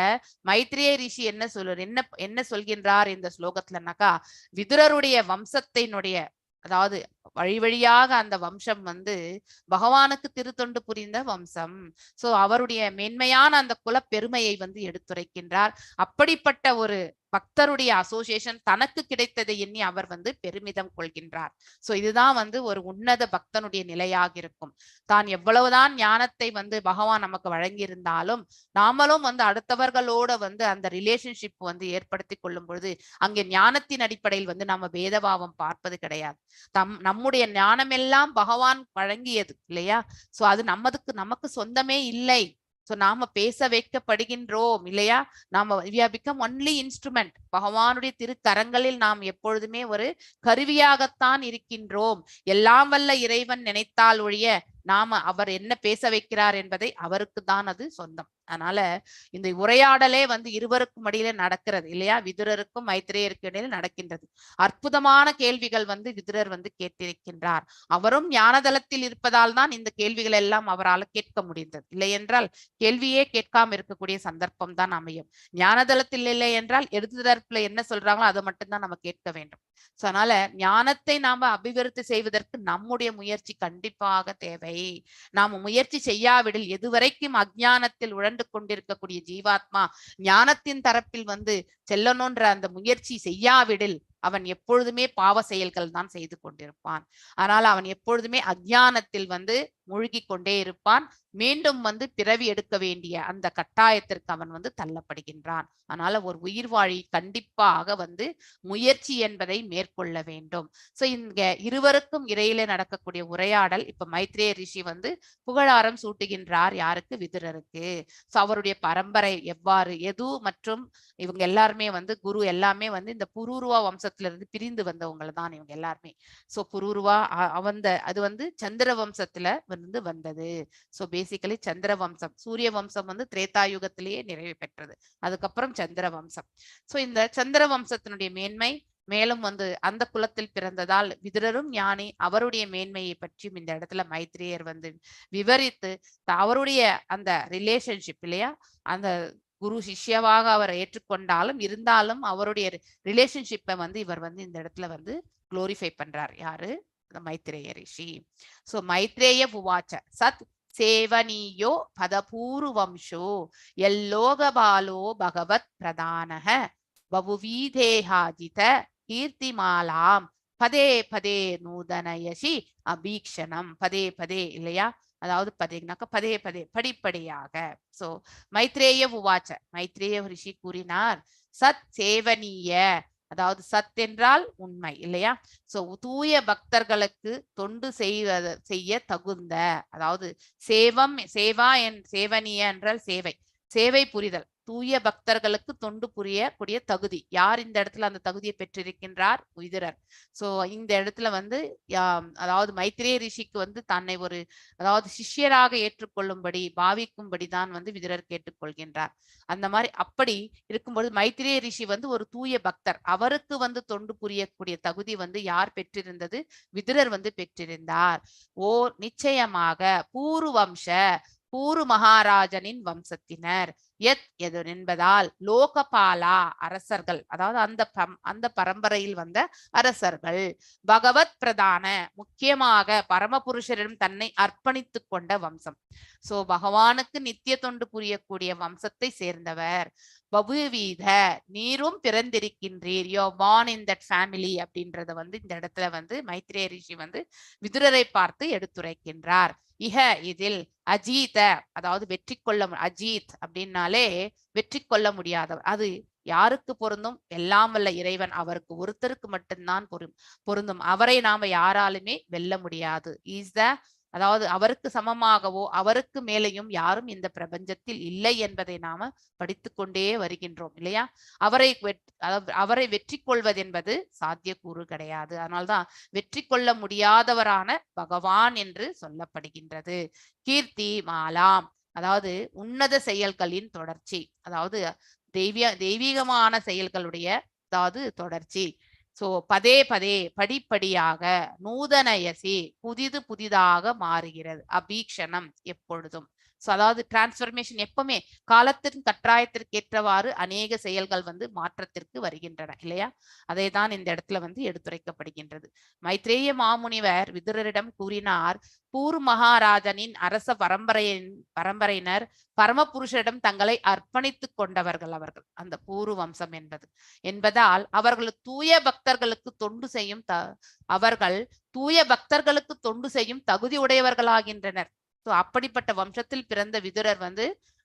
மைத்ரேய ரிஷி என்ன சொல்கின்றார் இந்த ஸ்லோகத்துலனாக்கா, விதுரருடைய வம்சத்தினுடைய அதாவது வழி வழியாக அந்த வம்சம் வந்து பகவானுக்கு திருத்தொண்டு புரிந்த வம்சம். சோ அவருடைய மேன்மையான அந்த குல பெருமையை வந்து எடுத்துரைக்கின்றார். அப்படிப்பட்ட ஒரு பக்தருடைய அசோசியேஷன் தனக்கு கிடைத்ததை எண்ணி அவர் வந்து பெருமிதம் கொள்கின்றார். சோ இதுதான் வந்து ஒரு உன்னத பக்தனுடைய நிலையாக இருக்கும். தான் எவ்வளவுதான் ஞானத்தை வந்து பகவான் நமக்கு வழங்கியிருந்தாலும் நாமளும் வந்து அடுத்தவர்களோட வந்து அந்த ரிலேஷன்ஷிப் வந்து ஏற்படுத்தி கொள்ளும் பொழுது அங்கே ஞானத்தின் அடிப்படையில் வந்து நாம பேதபாவம் பார்ப்பது கிடையாது. நம்முடைய ஞானம் எல்லாம் பகவான் வழங்கியது இல்லையா? சோ அது நமக்கு சொந்தமே இல்லை. சோ நாம பேச வைக்கப்படுகின்றோம் இல்லையா? நாம we have become only instrument. பகவானுடைய திருக்கரங்களில் நாம் எப்பொழுதுமே ஒரு கருவியாகத்தான் இருக்கின்றோம். எல்லாம் வல்ல இறைவன் நினைத்தால் ஒழிய நாம அவர் என்ன பேச வைக்கிறார் என்பதை அவருக்கு தான் அது சொந்தம். அதனால இந்த உரையாடலே வந்து இருவருக்கும் இடையில நடக்கிறது இல்லையா? விதுரருக்கும் மைத்ரேயருக்கும் இடையில நடக்கின்றது. அற்புதமான கேள்விகள் வந்து விதுரர் வந்து கேட்டிருக்கின்றார். அவரும் ஞானதளத்தில் இருப்பதால் தான் இந்த கேள்விகள் எல்லாம் அவரால் கேட்க முடிந்தது. இல்லை என்றால் கேள்வியே கேட்காம இருக்கக்கூடிய சந்தர்ப்பம் தான் அமையும். ஞானதளத்தில் இல்லை என்றால் எடுத்து தரப்புல என்ன சொல்றாங்களோ அதை மட்டும்தான் நம்ம கேட்க வேண்டும். அதனால ஞானத்தை நாம அபிவிருத்தி செய்வதற்கு நம்முடைய முயற்சி கண்டிப்பாக தேவை. நாம முயற்சி செய்யாவிடில் எதுவரைக்கும் அஞ்ஞானத்தில் உழண்டு கொண்டிருக்கக்கூடிய ஜீவாத்மா ஞானத்தின் தரப்பில் வந்து செல்லணும்ன்ற அந்த முயற்சி செய்யாவிடில் அவன் எப்பொழுதுமே பாவ செயல்கள் தான் செய்து கொண்டிருப்பான். ஆனால் அவன் எப்பொழுதுமே அஞ்ஞானத்தில் வந்து மூழ்கி கொண்டே இருப்பான். மீண்டும் வந்து பிறவி எடுக்க வேண்டிய அந்த கட்டாயத்திற்கு அவன் வந்து தள்ளப்படுகின்றான். அதனால ஒரு உயிர் வாழி கண்டிப்பாக வந்து முயற்சி என்பதை மேற்கொள்ள வேண்டும். சோ இங்க இருவருக்கும் இடையிலே நடக்கக்கூடிய உரையாடல் இப்ப மைத்ரேய ரிஷி வந்து புகழாரம் சூட்டுகின்றார். யாருக்கு? விதுரருக்கு. சோ அவருடைய பரம்பரை எவ்வாறு, எது மற்றும் இவங்க எல்லாருமே வந்து குரு எல்லாமே வந்து இந்த புரூருவா வம்சத்திலிருந்து பிரிந்து வந்தவங்க தான் இவங்க எல்லாருமே. சோ புரூருவா அது வந்து சந்திர வம்சத்துல வந்து வந்தது. சோ பேசிக்கலி சந்திர வம்சம், சூரிய வம்சம் வந்து திரேதாயுகத்திலேயே நிறைவு பெற்றது. அதுக்கப்புறம் சந்திர வம்சம். சோ இந்த சந்திர வம்சத்தினுடைய மேன்மை, மேலும் வந்து அந்த குலத்தில் பிறந்ததால் விதுரரும் ஞானி, அவருடைய மேன்மையை பற்றியும் இந்த இடத்துல மைத்ரேயர் வந்து விவரித்து அவருடைய அந்த ரிலேஷன்ஷிப் இல்லையா, அந்த குரு சிஷ்யவாக அவர் ஏற்றுக்கொண்டாலும் இருந்தாலும் அவருடைய ரிலேஷன்ஷிப்பை வந்து இவர் வந்து இந்த இடத்துல வந்து குளோரிஃபை பண்றார். யாரு? மைத்ரேய ரிஷி. சோ மைத்ரேய உவாச்ச சத் சேவனீயோ பதபூரு வம்சோ எல்லோகபாலோ பகவத் பிரதானஹ பபுவீதேஹாஜித கீர்த்திமாலாம் பதே பதே நூதனயசி அபீக்ஷணம். பதே பதே இல்லையா, அதாவது பதேனாக்க பதே பதே படிப்படியாக. சோ மைத்ரேய உவாச்ச, மைத்ரேய ரிஷி கூறினார், சத் சேவனீய, அதாவது சத் என்றால் உண்மை இல்லையா. சோ தூய பக்தர்களுக்கு தொண்டு செய்ய தகுந்த, அதாவது சேவனிய என்றால் சேவை, சேவை புரிதல், தூய பக்தர்களுக்கு தொண்டு புரியக்கூடிய தகுதி. யார் இந்த இடத்துல அந்த தகுதியை பெற்றிருக்கின்றார்? விதுரர். சோ இந்த இடத்துல வந்து அதாவது மைத்ரேய ரிஷிக்கு வந்து தன்னை ஒரு அதாவது சிஷ்யராக ஏற்றுக்கொள்ளும்படி பாவிக்கும்படி தான் வந்து விதுரர் கேட்டுக்கொள்கின்றார். அந்த மாதிரி அப்படி இருக்கும்போது மைத்ரேய ரிஷி வந்து ஒரு தூய பக்தர், அவருக்கு வந்து தொண்டு புரியக்கூடிய தகுதி வந்து யார் பெற்றிருந்தது? விதுரர் வந்து பெற்றிருந்தார். நிச்சயமாக பூரு வம்ச, பூரு மகாராஜனின் வம்சத்தினர், எது என்பதால் லோகபாலா அரசர்கள், அதாவது அந்த பரம்பரையில் வந்த அரசர்கள், பகவத் பிரதான முக்கியமாக பரமபுருஷரிடம் தன்னை அர்ப்பணித்து கொண்ட வம்சம். சோ பகவானுக்கு நித்திய தொண்டு புரியக்கூடிய வம்சத்தை சேர்ந்தவர். பபுவீத, நீரும் பிறந்திருக்கின்றீர், you are born in that family அப்படின்றத வந்து இந்த இடத்துல வந்து மைத்ரேய ரிஷி வந்து விதுரரை பார்த்து எடுத்துரைக்கின்றார். இஹ இதில் அஜீத, அதாவது வெற்றி கொள்ள, அஜீத் அப்படின்னாலே வெற்றி கொள்ள முடியாதவர். அது யாருக்கு பொருந்தும்? எல்லாம் வல்ல இறைவன், அவருக்கு ஒருத்தருக்கு மட்டும்தான் பொருந்தும். அவரை நாம யாராலுமே வெல்ல முடியாது. இஸ் த, அதாவது அவருக்கு சமமாகவோ அவருக்கு மேலேயும் யாரும் இந்த பிரபஞ்சத்தில் இல்லை என்பதை நாம படித்து கொண்டே வருகின்றோம் இல்லையா. அவரை வெற்றி கொள்வது என்பது சாத்தியக்கூறு கிடையாது. அதனால்தான் வெற்றி கொள்ள முடியாதவரான பகவான் என்று சொல்லப்படுகின்றது. கீர்த்தி மாலாம், அதாவது உன்னத செயல்களின் தொடர்ச்சி, அதாவது தெய்வீகமான செயல்களுடைய அதாவது தொடர்ச்சி. சோ பதே பதே படிப்படியாக, நூதனயசி புதிதாக மாறுகிறது, அபீக்ஷணம் எப்பொழுதும். சோ அதாவது டிரான்ஸ்பர்மேஷன் எப்பவுமே காலத்தின் கட்டாயத்திற்கு ஏற்றவாறு அநேக செயல்கள் வந்து மாற்றத்திற்கு வருகின்றன இல்லையா. அதை தான் இந்த இடத்துல வந்து எடுத்துரைக்கப்படுகின்றது. மைத்ரேய மாமுனிவர் விதுரரிடம் கூறினார், பூர் மகாராஜனின் அரச பரம்பரையினர் பரமபுருஷரிடம் தங்களை அர்ப்பணித்து கொண்டவர்கள் அவர்கள், அந்த பூரு வம்சம் என்பதால் அவர்கள் தூய பக்தர்களுக்கு தொண்டு செய்யும் தகுதி உடையவர்களாகின்றனர். அப்படிப்பட்ட வம்சத்தில் பிறந்த விதுரர் வந்து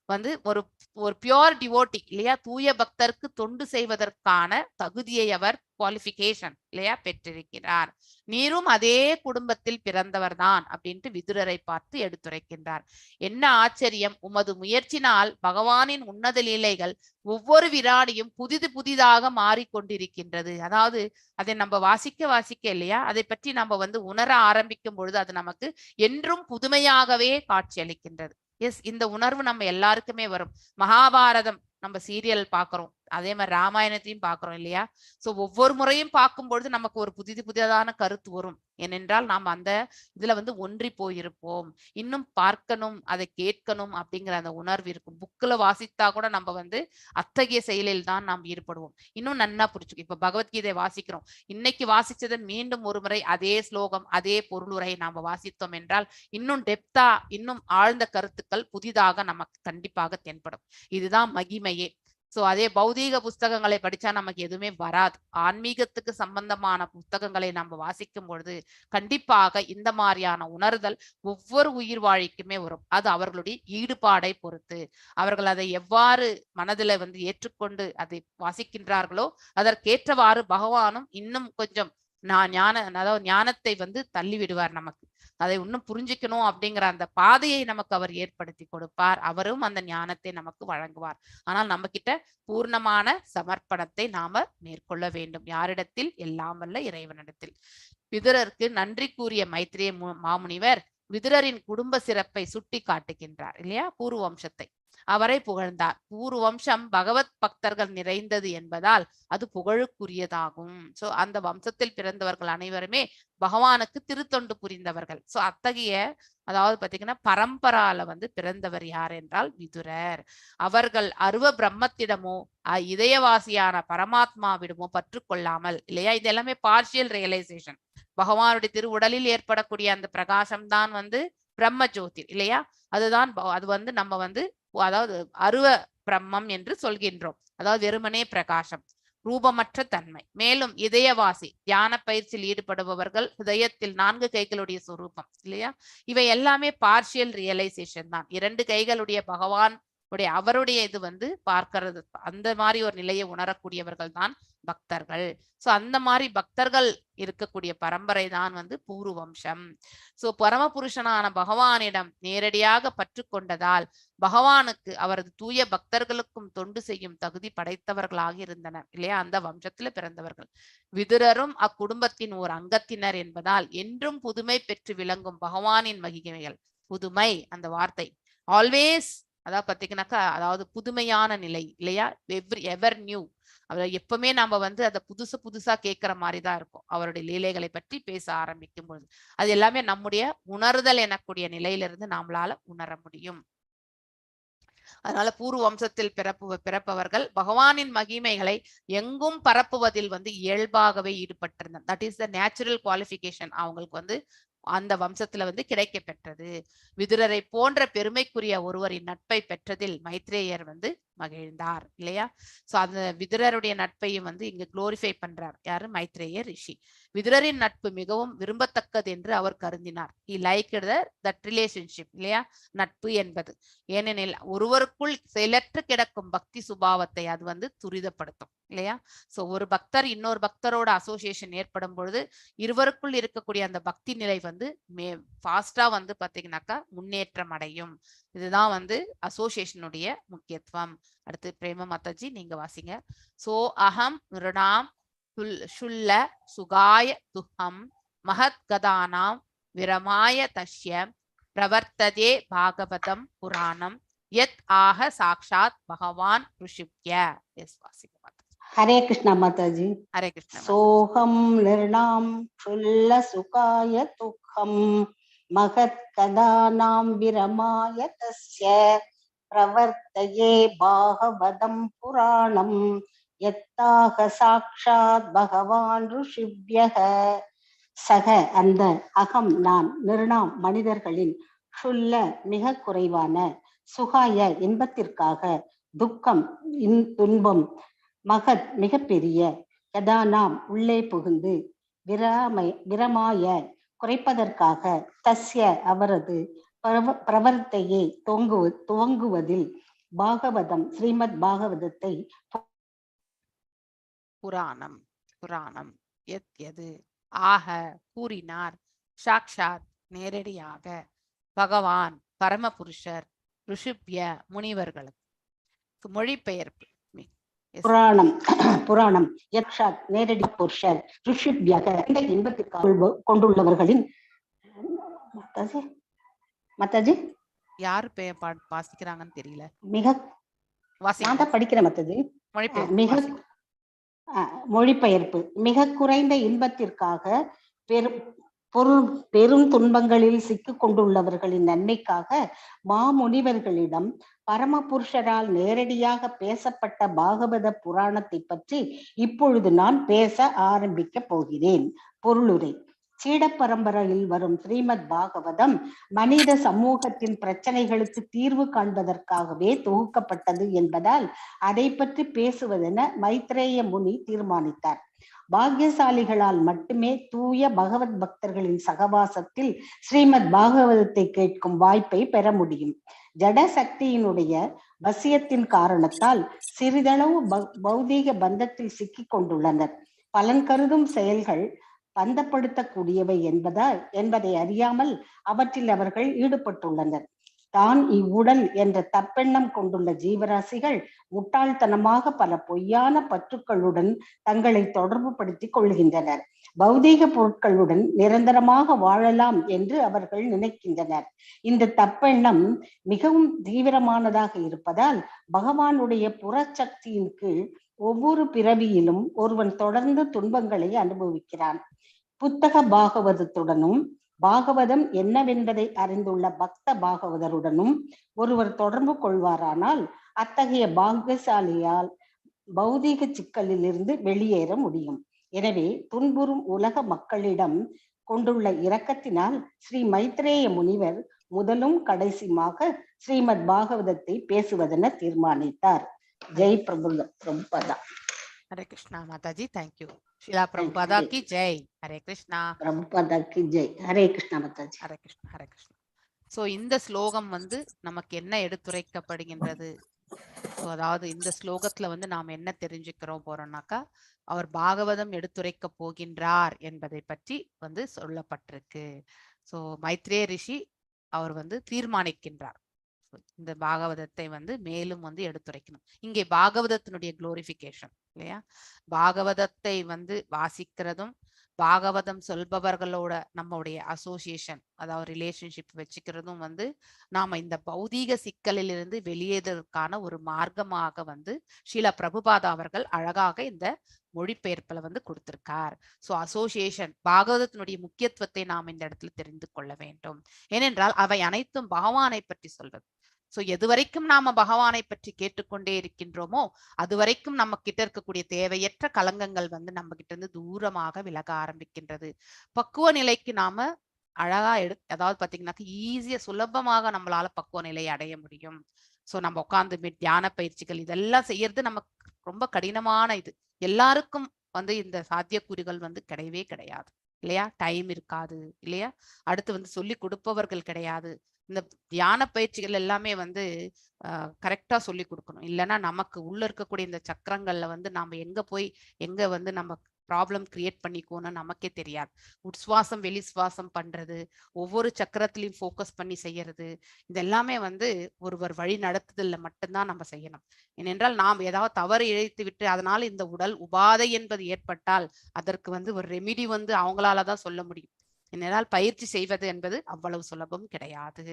வந்து ஒரு ஒரு பியோர் டிவோட்டி இல்லையா, தூய பக்தருக்கு தொண்டு செய்வதற்கான தகுதியை அவர் குவாலிஃபிகேஷன் இல்லையா பெற்றிருக்கிறார். நீரும் அதே குடும்பத்தில் பிறந்தவர் தான் அப்படின்ட்டு விதுரரை பார்த்து எடுத்துரைக்கின்றார். என்ன ஆச்சரியம், உமது முயற்சினால் பகவானின் உன்னத லீலைகள் ஒவ்வொரு வினாடியும் புதிதாக மாறிக்கொண்டிருக்கின்றது. அதாவது அதை நம்ம வாசிக்க இல்லையா, அதை பற்றி நம்ம வந்து உணர ஆரம்பிக்கும் பொழுது அது நமக்கு என்றும் புதுமையாகவே காட்சியளிக்கின்றது. எஸ், இந்த உணர்வு நம்ம எல்லாருக்குமே வரும். மகாபாரதம் நம்ம சீரியல் பாக்குறோம், அதே மாதிரி ராமாயணத்தையும் பாக்குறோம் இல்லையா. சோ ஒவ்வொரு முறையும் பார்க்கும்பொழுது நமக்கு ஒரு புதிதான கருத்து வரும். ஏனென்றால் நாம் அந்த இதுல வந்து ஒன்றி போயிருப்போம், இன்னும் பார்க்கணும், அதை கேட்கணும் அப்படிங்கிற அந்த உணர்வு இருக்கும். புக்ல வாசித்தா கூட நம்ம வந்து அத்தகைய செயலில் தான் நாம் ஈடுபடுவோம். இன்னும் நன்னா புரிச்சுக்கும். இப்ப பகவத்கீதை வாசிக்கிறோம், இன்னைக்கு வாசிச்சதை மீண்டும் ஒரு முறை அதே ஸ்லோகம் அதே பொருளுரை நாம வாசித்தோம் என்றால் இன்னும் டெப்தா, இன்னும் ஆழ்ந்த கருத்துக்கள் புதிதாக நமக்கு கண்டிப்பாக தென்படும். இதுதான் மகிமையே. சோ அதே பௌதீக புஸ்தகங்களை படிச்சா நமக்கு எதுவுமே வராது. ஆன்மீகத்துக்கு சம்பந்தமான புத்தகங்களை நம்ம வாசிக்கும் பொழுது கண்டிப்பாக இந்த மாதிரியான உணர்தல் ஒவ்வொரு உயிர் வாழிக்குமே வரும். அது அவர்களுடைய ஈடுபாடை பொறுத்து, அவர்கள் அதை எவ்வாறு மனதில வந்து ஏற்றுக்கொண்டு அதை வாசிக்கின்றார்களோ அதற்கேற்றவாறு பகவானும் இன்னும் கொஞ்சம் ஞானத்தை வந்து தள்ளி விடுவார். நமக்கு அதை இன்னும் புரிஞ்சுக்கணும் அப்படிங்கிற அந்த பாதையை நமக்கு அவர் ஏற்படுத்தி கொடுப்பார். அவரும் அந்த ஞானத்தை நமக்கு வழங்குவார். ஆனால் நம்ம கிட்ட பூர்ணமான சமர்ப்பணத்தை நாம மேற்கொள்ள வேண்டும். யாரிடத்தில்? எல்லாம் வல்ல இறைவனிடத்தில். விதுரருக்கு நன்றி கூறிய மைத்ரேய மாமுனிவர் விதுரரின் குடும்ப சிறப்பை சுட்டி காட்டுகின்றார் இல்லையா, பூர்வ வம்சத்தை. அவரை புகழ்ந்தார். பூர்வ வம்சம் பகவத் பக்தர்கள் நிறைந்தது என்பதால் அது புகழுக்குரியதாகும். சோ அந்த வம்சத்தில் பிறந்தவர்கள் அனைவருமே பகவானுக்கு திருத்தொண்டு புரிந்தவர்கள். சோ அத்தகைய அதாவது பாத்தீங்கன்னா பரம்பரால வந்து பிறந்தவர் யார் என்றால் விதுரர். அவர்கள் அருவ பிரம்மத்திடமோ இதயவாசியான பரமாத்மாவிடமோ பற்றுக்கொள்ளாமல் இல்லையா, இது எல்லாமே பார்ஷியல் ரியலைசேஷன். பகவானுடைய திருவுடலில் ஏற்படக்கூடிய அந்த பிரகாசம் தான் வந்து பிரம்ம ஜோதி இல்லையா. அதுதான் அது வந்து நம்ம வந்து அதாவது அருவ பிரம்மம் என்று சொல்கின்றோம். அதாவது வெறுமனே பிரகாசம், ரூபமற்ற தன்மை. மேலும் இதயவாசி, தியான பயிற்சியில் ஈடுபடுபவர்கள் ஹிருதயத்தில் 4 கைகளுடைய சொரூபம் இல்லையா. இவை எல்லாமே பார்ஷியல் ரியலைசேஷன் தான். 2 கைகளுடைய பகவான் அவருடைய இது வந்து பார்க்கிறது, அந்த மாதிரி ஒரு நிலையை உணரக்கூடியவர்கள் தான் பக்தர்கள். சோ அந்த மாதிரி பக்தர்கள் இருக்கக்கூடிய பரம்பரை தான் வந்து பூர்வ வம்சம். சோ பரமபுருஷனான பகவானிடம் நேரடியாக பற்று கொண்டதால் பகவானுக்கு அவரது தூய பக்தர்களுக்கும் தொண்டு செய்யும் தகுதி படைத்தவர்களாக இருந்தனர் இல்லையா, அந்த வம்சத்துல பிறந்தவர்கள். விதுரரும் அக்குடும்பத்தின் ஒரு அங்கத்தினர் என்பதால் என்றும் புதுமை பெற்று விளங்கும் பகவானின் மகிமைகள். புதுமை அந்த வார்த்தை ஆல்வேஸ், அதாவது பாத்தீங்கன்னாக்கா அதாவது புதுமையான நிலை இல்லையா, எவர் நியூ. அவர் எப்பவுமே நம்ம வந்து அதை புதுசா கேட்கிற மாதிரிதான் இருக்கும். அவருடைய லீலைகளை பற்றி பேச ஆரம்பிக்கும் பொழுது அது எல்லாமே நம்முடைய உணர்தல் எனக்கூடிய நிலையிலிருந்து நம்மளால உணர முடியும். அதனால பூர்வ வம்சத்தில் பிறப்பவர்கள் பகவானின் மகிமைகளை எங்கும் பரப்புவதில் வந்து இயல்பாகவே ஈடுபட்டிருந்தார். That is the natural qualification அவங்களுக்கு வந்து அந்த வம்சத்துல வந்து கிடைக்க பெற்றது. விதுரரை போன்ற பெருமைக்குரிய ஒருவரின் நட்பை பெற்றதில் மைத்ரேயர் வந்து மகிழ்ந்தார் இல்லையா. சோ அந்த விதுரருடைய நட்பையும் வந்து இங்க குளோரிஃபை பண்றார் யாரு, மைத்ரேயர் ரிஷி. விதுரரின் நட்பு மிகவும் விரும்பத்தக்கது என்று அவர் கருதினார். he liked that relationship இல்லையா, நட்பு என்பது. ஏனெனில் ஒருவருக்குள் செயலற்று கிடக்கும் பக்தி சுபாவத்தை அது வந்து துரிதப்படுத்தும் இல்லையா. சோ ஒரு பக்தர் இன்னொரு பக்தரோட அசோசியேஷன் ஏற்படும் பொழுது இருவருக்குள் இருக்கக்கூடிய அந்த பக்தி நிலை வந்து ஃபாஸ்டா வந்து பாத்தீங்கன்னாக்கா முன்னேற்றம் அடையும். இதுதான் வந்து அசோசியேஷனுடைய முக்கியத்துவம். அடுத்து பிரேம மாதாஜி நீங்க வாசிங்க. சோ அகம் நிருணாம் சுல்ல சுகாய துஹம் மகத் கதானாம் விரமாய தஷ்ய பிரவர்த்ததே பாகவதம் புராணம் யத் ஆக சாக்ஷாத் பகவான் ருஷிப்ய. எஸ் வாசிங்க மாதாஜி. ஹரே கிருஷ்ணா மாதாஜி. ஹரே கிருஷ்ணா. சோகம் நிர்ணாம் சுல்ல சுகாய துக்கம் மகத் கதானாம் விரமாய தஸ்ய பிரவர்த்தயே பாகவதம் புராணம் யத்தாக சாக்ஷாத் பகவான் ருஷிப்யஹ. சக அந்த அகம் நான், நிர்ணாம் மனிதர்களின், சுல்ல மிக குறைவான, சுகாய இன்பத்திற்காக, துக்கம் துன்பம், மகத் மிக பெரிய, யதானாம் உள்ளே புகுந்து, விரமாய குறைப்பதற்காக, தஸ்ய அவரது பிரவர்த்தையை துவங்குவதில் பாகவதம் ஸ்ரீமத் பாகவதத்தை புராணம் புராணம் எது ஆக கூறினார் சாக்ஷாத் நேரடியாக பகவான் பரமபுருஷர் ரிஷிப்ய முனிவர்களுக்கு. மொழிபெயர்ப்பு புராணம் புராணம் யக்ஷாத் நேரடி புருஷர் ரிஷிப்யக இந்த இன்பத்திற்காக கொண்டுள்ளவர்களின் மத்தாஜி யாரு வாசிக்கிறாங்கன்னு தெரியல. மிக நான் தான் படிக்கிறேன் மத்தாஜி. மொழிபெயர்ப்பு மிக குறைந்த இன்பத்திற்காக பெரும் துன்பங்களில் சிக்கிக் கொண்டுள்ளவர்களின் நன்மைக்காக மாமுனிவர்களிடம் பரமபுருஷரால் நேரடியாக பேசப்பட்ட பாகவத புராணத்தை பற்றி இப்பொழுது நான் பேச ஆரம்பிக்க போகிறேன். பொருளுரை. சீட பரம்பரையில் வரும் ஸ்ரீமத் பாகவதம் மனித சமூகத்தின் பிரச்சனைகளுக்கு தீர்வு காண்பதற்காகவே தொகுக்கப்பட்டது என்பதால் அதை பற்றி பேசுவதென மைத்ரேய முனி தீர்மானித்தார். பாக்கியசாலிகளால் மட்டுமே தூய பகவத் பக்தர்களின் சகவாசத்தில் ஸ்ரீமத் பாகவதத்தை கேட்கும் வாய்ப்பை பெற முடியும். ஜட சக்தியினுடைய வசியத்தின் காரணத்தால் சிறிதளவு பௌதீக பந்தத்தில் சிக்கிக் கொண்டுள்ளனர். பலன் கருதும் செயல்கள் பந்தப்படுத்தக்கூடியவை என்பதை அறியாமல் அவற்றில் அவர்கள் ஈடுபட்டுள்ளனர். தான் இவ்வுடல் என்ற தப்பெண்ணம் கொண்டுள்ள ஜீவராசிகள் முட்டாள்தனமாக பல பொய்யான பற்றுக்களுடன் தங்களை தொடர்பு படுத்திக் கொள்கின்றனர். பௌதீக பொருட்களுடன் நிரந்தரமாக வாழலாம் என்று அவர்கள் நினைக்கின்றனர். இந்த தப்பெண்ணம் மிகவும் தீவிரமானதாக இருப்பதால் பகவானுடைய புறச்சக்தியின் கீழ் ஒவ்வொரு பிறவியிலும் ஒருவன் தொடர்ந்து துன்பங்களை அனுபவிக்கிறான். புத்தக பாகவதத்துடனும் பாகவதம் என்னவென்பதை அறிந்துள்ள பக்த பாகவதருடனும் ஒருவர் தொடர்பு கொள்வாரானால் அத்தகைய பாக்கியசாலியால் பௌதீக சிக்கலில் இருந்து வெளியேற முடியும். எனவே துன்புறும் உலக மக்களிடம் கொண்டுள்ள இரக்கத்தினால் ஸ்ரீ மைத்ரேய முனிவர் முதலும் கடைசியுமாக ஸ்ரீமத் பாகவதத்தை பேசுவதென தீர்மானித்தார். ஜெய் பிரபுபாதா. ஹரே கிருஷ்ணா மாதாஜி. தேங்க்யூ. ஷீலா பிரபுபாதா கி ஜெய். ஹரே கிருஷ்ணா. பிரபுபாதா கி ஜெய். ஹரே கிருஷ்ணா மாதாஜி. ஹரே கிருஷ்ணா ஹரே கிருஷ்ணா. சோ இந்த ஸ்லோகம் நமக்கு என்ன எடுத்துரைக்கப்படுகின்றது? அதாவது இந்த ஸ்லோகத்துல நாம் என்ன தெரிஞ்சுக்கிறோம் போறோம்னாக்கா, அவர் பாகவதம் எடுத்துரைக்க போகின்றார் என்பதை பற்றி சொல்லப்பட்டிருக்கு. சோ மைத்ரேய ரிஷி அவர் தீர்மானிக்கின்றார் இந்த பாகவதத்தை மேலும் எடுத்துரைக்கணும். இங்கே பாகவதத்தினுடைய குளோரிபிகேஷன் இல்லையா? பாகவதத்தை வாசிக்கிறதும் பாகவதம் சொல்பவர்களோட நம்முடைய அசோசியேஷன், அதாவது ரிலேஷன்ஷிப் வச்சுக்கிறதும் நாம இந்த பௌதீக சிக்கலில் இருந்து வெளியேறதற்கான ஒரு மார்க்கமாக ஸ்ரீல பிரபுபாதா அவர்கள் அழகாக இந்த மொழிபெயர்ப்புல கொடுத்திருக்கார். சோ அசோசியேஷன், பாகவதத்தினுடைய முக்கியத்துவத்தை நாம் இந்த இடத்துல தெரிந்து கொள்ள வேண்டும். ஏனென்றால் அவை அனைத்தும் பகவானை பற்றி சொல்வது. சோ எது வரைக்கும் நாம பகவானை பற்றி கேட்டுக்கொண்டே இருக்கின்றோமோ அது வரைக்கும் நம்ம கிட்ட இருக்கக்கூடிய தேவையற்ற கலங்கங்கள் நம்ம கிட்ட இருந்து தூரமாக விலக ஆரம்பிக்கின்றது. பக்குவ நிலைக்கு நாம அழகா அதாவது பாத்தீங்கன்னாக்க ஈஸியா சுலபமாக நம்மளால பக்குவ நிலையை அடைய முடியும். சோ நம்ம உட்கார்ந்து தியான பயிற்சிகள் இதெல்லாம் செய்யறது நமக்கு ரொம்ப கடினமான இது. எல்லாருக்கும் இந்த சாத்தியக்கூறுகள் கிடையவே கிடையாது இல்லையா? டைம் இருக்காது இல்லையா? அடுத்து சொல்லி கொடுப்பவர்கள் கிடையாது. இந்த தியான பயிற்சிகள் எல்லாமே கரெக்டா சொல்லி கொடுக்கணும். இல்லைன்னா நமக்கு உள்ள இருக்கக்கூடிய இந்த சக்கரங்கள்ல நாம எங்க போய் எங்க நம்ம ப்ராப்ளம் கிரியேட் பண்ணிக்கோன்னு நமக்கே தெரியாது. உட்சுவாசம் வெளி சுவாசம் பண்றது, ஒவ்வொரு சக்கரத்திலையும் ஃபோக்கஸ் பண்ணி செய்யறது, இதெல்லாமே ஒருவர் வழி நடத்துதல்ல மட்டும்தான் நம்ம செய்யணும். ஏனென்றால் நாம் ஏதாவது தவறு இழைத்து விட்டு அதனால இந்த உடல் உபாதை என்பது ஏற்பட்டால் அதற்கு ஒரு ரெமிடி அவங்களாலதான் சொல்ல முடியும். என்னால் பயிற்சி செய்வது என்பது அவ்வளவு சுலபம் கிடையாது.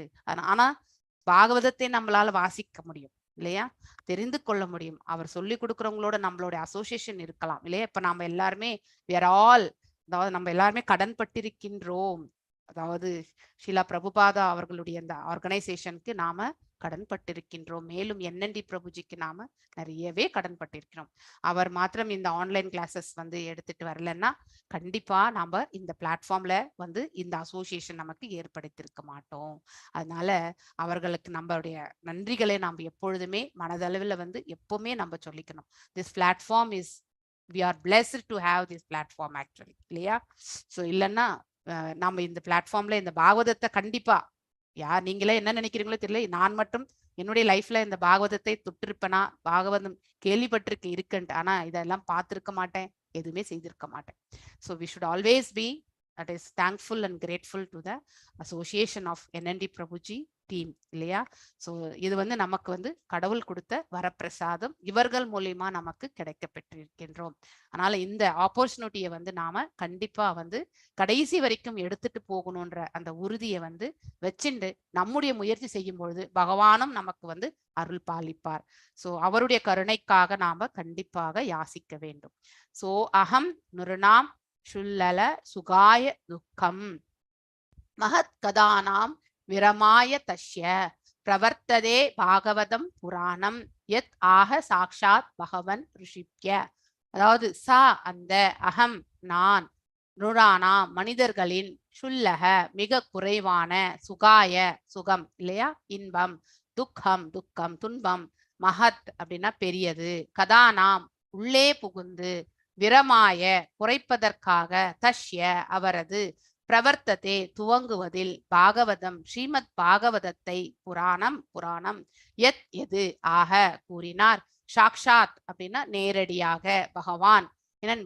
ஆனா பாகவதத்தை நம்மளால வாசிக்க முடியும் இல்லையா? தெரிந்து கொள்ள முடியும். அவர் சொல்லி கொடுக்குறவங்களோட நம்மளோட அசோசியேஷன் இருக்கலாம் இல்லையா? இப்ப நாம எல்லாருமே அதாவது நம்ம எல்லாருமே கடன் பட்டிருக்கின்றோம். அதாவது ஷீலா பிரபுபாதா அவர்களுடைய அந்த ஆர்கனைசேஷனுக்கு நாம கடன் பட்டிருக்கின்றோம். மேலும் என்என்டி பிரபுஜிக்கு நாம நிறையவே கடன் பட்டிருக்கிறோம். அவர் மாத்திரம் இந்த ஆன்லைன் கிளாஸஸ் எடுத்துட்டு வரலன்னா கண்டிப்பா நாம இந்த பிளாட்ஃபார்ம்ல இந்த அசோசியேஷன் நமக்கு ஏற்படுத்தியிருக்க மாட்டோம். அதனால அவர்களுக்கு நம்மளுடைய நன்றிகளை நாம் எப்பொழுதுமே மனதளவில் எப்பவுமே நம்ம சொல்லிக்கணும். This platform is we are blessed to have this platform actually இல்லையா? ஸோ இல்லைன்னா நம்ம இந்த பிளாட்ஃபார்ம்ல இந்த பாகவதத்தை கண்டிப்பா யார் நீங்களே என்ன நினைக்கிறீங்களோ தெரியல, நான் மட்டும் என்னுடைய லைஃப்ல இந்த பாகவதத்தை தொட்டிருப்பேனா, பாகவதம் கேள்விப்பட்டிருக்கு இருக்குன்ட்டு, ஆனா இதெல்லாம் பார்த்திருக்க மாட்டேன், எதுவுமே செய்திருக்க மாட்டேன். So we should always be that is thankful and grateful to the association of NND Prabhuji team இல்லையா. ஸோ இது வந்து நமக்கு வந்து கடவுள் கொடுத்த வரப்பிரசாதம், இவர்கள் மூலியமா நமக்கு கிடைக்க பெற்றிருக்கின்றோம். அதனால இந்த ஆப்பர்ச்சுனிட்டியை வந்து நாம கண்டிப்பா வந்து கடைசி வரைக்கும் எடுத்துட்டு போகணுன்ற அந்த உறுதியை வந்து வச்சுண்டு நம்முடைய முயற்சி செய்யும் பொழுது பகவானும் நமக்கு வந்து அருள் பாலிப்பார். ஸோ அவருடைய கருணைக்காக நாம கண்டிப்பாக யாசிக்க வேண்டும். ஸோ அகம் நிருணாம் சுல்லல சுகாய துக்கம் மகத் கதானாம் விரமாய தஷ்ய பிரவர்த்ததே பாகவதம் புராணம் யத் ஆக சாக்ஷாத் பகவன் ரிஷிப்ய. அதாவது சா அந்த, அகம் நான், நுரானாம் மனிதர்களின், சுல்லக மிக குறைவான, சுகாய சுகம் இல்லையா இன்பம், துக்கம் துக்கம் துன்பம், மகத் அப்படின்னா பெரியது, கதானாம் உள்ளே புகுந்து, விரமாய குறைப்பதற்காக, தஷ்ய அவரது, பிரவர்த்ததே துவங்குவதில், பாகவதம் ஸ்ரீமத் பாகவதத்தை, புராணம் புராணம், யத் எது ஆக கூறினார், சாக்ஷாத் அப்படின்னா நேரடியாக, பகவான்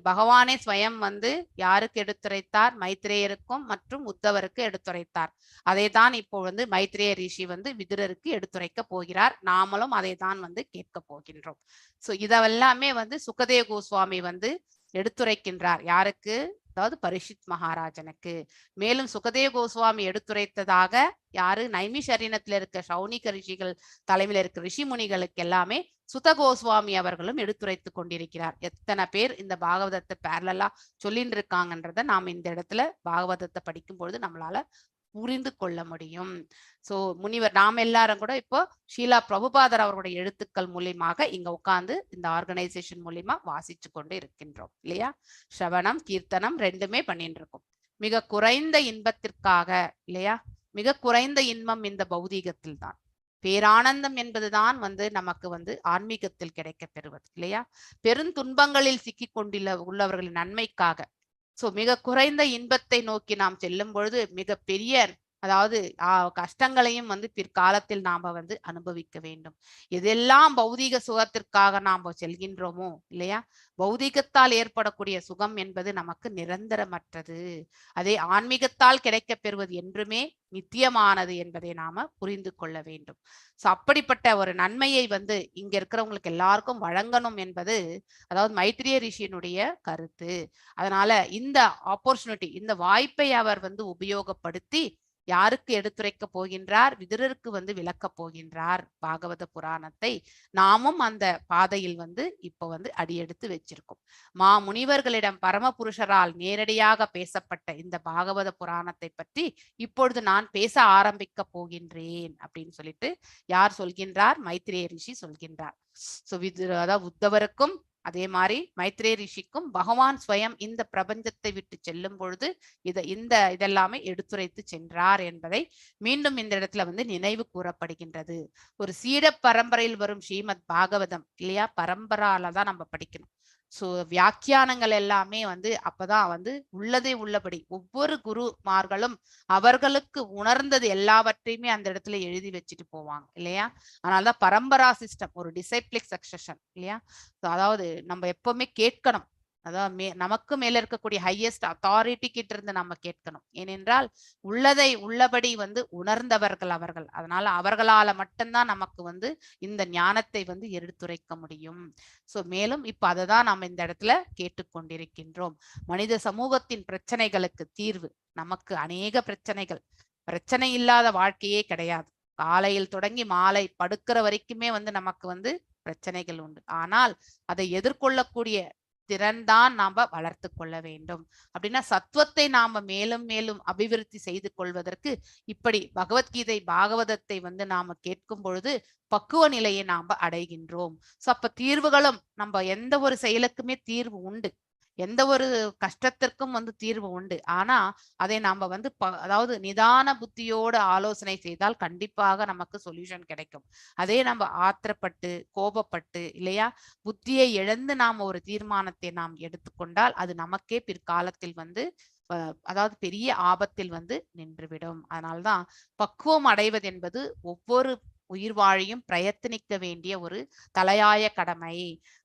பகவானே ஸ்வயம் வந்து யாருக்கு எடுத்துரைத்தார், மைத்ரேயருக்கும் மற்றும் உத்தவருக்கு எடுத்துரைத்தார். அதை தான் இப்போ வந்து மைத்ரேய ரிஷி வந்து விதுரருக்கு எடுத்துரைக்க போகிறார். நாமளும் அதை தான் வந்து கேட்க போகின்றோம். ஸோ இதெல்லாமே வந்து சுகதேவ கோஸ்வாமி வந்து எடுத்துரைக்கின்றார். யாருக்கு? அதாவது பரீட்சித் மகாராஜனுக்கு. மேலும் சுகதேவ கோஸ்வாமி எடுத்துரைத்ததாக யாரு? நைமிஷரீனத்துல இருக்க சௌனிக ரிஷிகள் தலைமையில இருக்க ரிஷி முனிகளுக்கு எல்லாமே சுத கோஸ்வாமி அவர்களும் எடுத்துரைத்து கொண்டிருக்கிறார். எத்தனை பேர் இந்த பாகவதத்தை பேரலா சொல்லிட்டு இருக்காங்கன்றத நாம் இந்த இடத்துல பாகவதத்தை படிக்கும் பொழுது நம்மளால புரிந்து கொள்ள முடியும். சோ முனிவர் நாம் எல்லாரும் கூட இப்போ ஷீலா பிரபுபாதர் அவர்களுடைய எழுத்துக்கள் மூலியமாக இங்க உட்கார்ந்து இந்த ஆர்கனைசேஷன் மூலியமா வாசிச்சு கொண்டு இருக்கின்றோம் இல்லையா. ஸ்ரவணம் கீர்த்தனம் ரெண்டுமே பண்ணிட்டு இருக்கோம். மிக குறைந்த இன்பத்திற்காக இல்லையா, மிக குறைந்த இன்பம் இந்த பௌதீகத்தில் தான். பேரானந்தம் என்பதுதான் வந்து நமக்கு வந்து ஆன்மீகத்தில் கிடைக்க பெறுவது இல்லையா. பெருந்துன்பங்களில் சிக்கி உள்ளவர்களின் நன்மைக்காக சோ மிக குறைந்த இன்பத்தை நோக்கி நாம் செல்லும் பொழுது மிக பெரிய அதாவது கஷ்டங்களையும் வந்து பிற்காலத்தில் நாம வந்து அனுபவிக்க வேண்டும். எதெல்லாம் பௌதீக சுகத்திற்காக நாம் செல்கின்றோமோ இல்லையா, பௌதீகத்தால் ஏற்படக்கூடிய சுகம் என்பது நமக்கு நிரந்தரமற்றது. அதே ஆன்மீகத்தால் கிடைக்க பெறுவது என்றுமே நித்தியமானது என்பதை நாம புரிந்து கொள்ள வேண்டும். சோ அப்படிப்பட்ட ஒரு நன்மையை வந்து இங்க இருக்கிறவங்களுக்கு எல்லாருக்கும் வழங்கணும் என்பது அதாவது மைத்ரேய ரிஷியினுடைய கருத்து. அதனால இந்த ஆப்பர்ச்சுனிட்டி, இந்த வாய்ப்பை அவர் வந்து உபயோகப்படுத்தி யாருக்கு எடுத்துரைக்க போகின்றார்? விதுரருக்கு வந்து விளக்க போகின்றார் பாகவத புராணத்தை. நாமும் அந்த பாதையில் வந்து இப்ப வந்து அடியெடுத்து வச்சிருக்கோம். முனிவர்களிடம் பரமபுருஷரால் நேரடியாக பேசப்பட்ட இந்த பாகவத புராணத்தை பற்றி இப்பொழுது நான் பேச ஆரம்பிக்க போகின்றேன் அப்படின்னு சொல்லிட்டு யார் சொல்கின்றார்? மைத்ரேய ரிஷி சொல்கின்றார். சோ அதாவது உத்தவருக்கும் அதே மாதிரி மைத்ரேய ரிஷிக்கும் பகவான் ஸ்வயம் இந்த பிரபஞ்சத்தை விட்டு செல்லும் பொழுது இதெல்லாமே எடுத்துரைத்து சென்றார் என்பதை மீண்டும் இந்த இடத்துல வந்து நினைவு கூறப்படுகின்றது. ஒரு சீட பரம்பரையில் வரும் ஸ்ரீமத் பாகவதம் இல்லையா, பரம்பரால தான் நம்ம படிக்கணும். சோ வியாக்கியானங்கள் எல்லாமே வந்து அப்பதான் வந்து உள்ளதை உள்ளபடி ஒவ்வொரு குருமார்களும் அவர்களுக்கு உணர்ந்தது எல்லாவற்றையுமே அந்த இடத்துல எழுதி வச்சுட்டு போவாங்க இல்லையா. அதனாலதான் பரம்பரா சிஸ்டம், ஒரு டிசைப்ளிக் சக்சஷன் இல்லையா. அதாவது நம்ம எப்பவுமே கேட்கணும், அதாவது நமக்கு மேல இருக்கக்கூடிய ஹையஸ்ட் அத்தாரிட்டி கிட்ட இருந்து நம்ம கேட்கணும். ஏனென்றால் உள்ளதை உள்ளபடி வந்து உணர்ந்தவர்கள் அவர்கள். அதனால அவர்களால மட்டும்தான் நமக்கு வந்து இந்த ஞானத்தை வந்து எடுத்துரைக்க முடியும். சோ மேலும் இப்ப அதை தான் நம்ம இந்த இடத்துல கேட்டுக்கொண்டிருக்கின்றோம். மனித சமூகத்தின் பிரச்சனைகளுக்கு தீர்வு. நமக்கு அநேக பிரச்சனை இல்லாத வாழ்க்கையே கிடையாது. காலையில் தொடங்கி மாலை படுக்கிற வரைக்குமே வந்து நமக்கு வந்து பிரச்சனைகள் உண்டு. ஆனால் அதை எதிர்கொள்ளக்கூடிய திறன்தான் நாம வளர்த்து கொள்ள வேண்டும். அப்படின்னா சத்துவத்தை நாம மேலும் மேலும் அபிவிருத்தி செய்து கொள்வதற்கு இப்படி பகவத்கீதை பாகவதத்தை வந்து நாம கேட்கும் பொழுது பக்குவ நிலையை நாம அடைகின்றோம். சோ அப்ப தீர்வுகளும் நம்ம எந்த ஒரு செயலுக்குமே தீர்வு உண்டு, எந்த ஒரு கஷ்டத்திற்கும் வந்து தீர்வு உண்டு. ஆனா அதை நாம வந்து அதாவது நிதான புத்தியோடு ஆலோசனை செய்தால் கண்டிப்பாக நமக்கு சொல்யூஷன் கிடைக்கும். அதே நம்ம ஆத்திரப்பட்டு கோபப்பட்டு இல்லையா புத்தியை இழந்து நாம ஒரு தீர்மானத்தை நாம் எடுத்துக்கொண்டால் அது நமக்கே பிற்காலத்தில் வந்து அதாவது பெரிய ஆபத்தில் வந்து நின்றுவிடும். அதனால்தான் பக்குவம் அடைவது என்பது உயிர் வாழியும் பிரயத்தனிக்க வேண்டிய ஒரு தலையாய கடமை.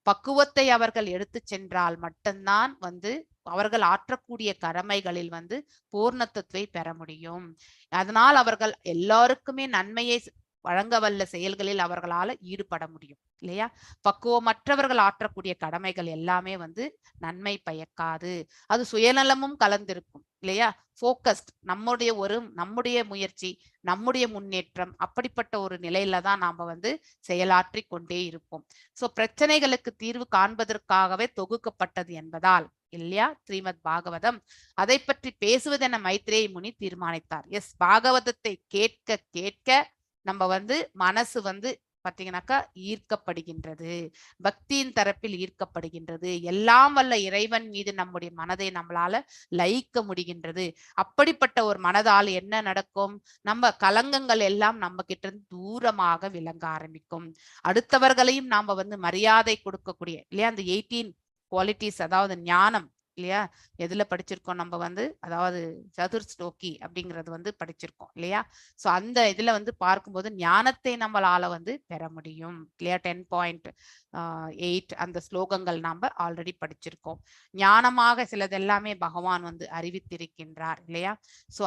பக்குவத்தை அவர்கள் எடுத்து சென்றால் மட்டும்தான் வந்து அவர்கள் ஆற்றக்கூடிய கடமைகளில் வந்து பூர்ணத்துவத்தை பெற முடியும். அதனால் அவர்கள் எல்லாருக்குமே நன்மையை வழங்க வல்ல செயல்களில் அவர்களால ஈடுபட முடியும் இல்லையா? பக்குவமற்றவர்கள் ஆற்றக்கூடிய கடமைகள் எல்லாமே வந்து நன்மை பயக்காது. அது சுயநலமும் கலந்திருக்கும் இல்லையா? ஃபோக்கஸ்ட் நம்முடைய முயற்சி, நம்முடைய முன்னேற்றம், அப்படிப்பட்ட ஒரு நிலையில தான் நாம வந்து செயலாற்றி கொண்டே இருப்போம். சோ பிரச்சனைகளுக்கு தீர்வு காண்பதற்காகவே தொகுக்கப்பட்டது என்பதால் இல்லையா ஸ்ரீமத் பாகவதம், அதை பற்றி பேசுவதென மைத்ரேய முனி தீர்மானித்தார். எஸ், பாகவதத்தை கேட்க கேட்க நம்ம வந்து மனசு வந்து பாத்தீங்கன்னாக்கா ஈர்க்கப்படுகின்றது, பக்தியின் தரப்பில் ஈர்க்கப்படுகின்றது. எல்லாம் வல்ல இறைவன் மீது நம்முடைய மனதை நம்மளால லயிக்க முடிகின்றது. அப்படிப்பட்ட ஒரு மனதால் என்ன நடக்கும்? நம்ம கலங்கங்கள் எல்லாம் நம்ம கிட்ட இருந்து தூரமாக விளங்க ஆரம்பிக்கும். அடுத்தவர்களையும் நாம வந்து மரியாதை கொடுக்கக்கூடிய இல்லையா அந்த 18 குவாலிட்டிஸ், அதாவது ஞானம் இல்லையா, எதுல படிச்சிருக்கோம் நம்ம வந்து, அதாவது சதுர்ஸ்லோகி அப்படிங்கிறது வந்து படிச்சிருக்கோம் இல்லையா? சோ அந்த இதுல வந்து பார்க்கும்போது ஞானத்தை நம்மளால வந்து பெற முடியும் இல்லையா? 10.8 அந்த ஸ்லோகங்கள் நாம ஆல்ரெடி படிச்சிருக்கோம். ஞானமாக சிலது எல்லாமே பகவான் வந்து அறிவித்திருக்கின்றார் இல்லையா? சோ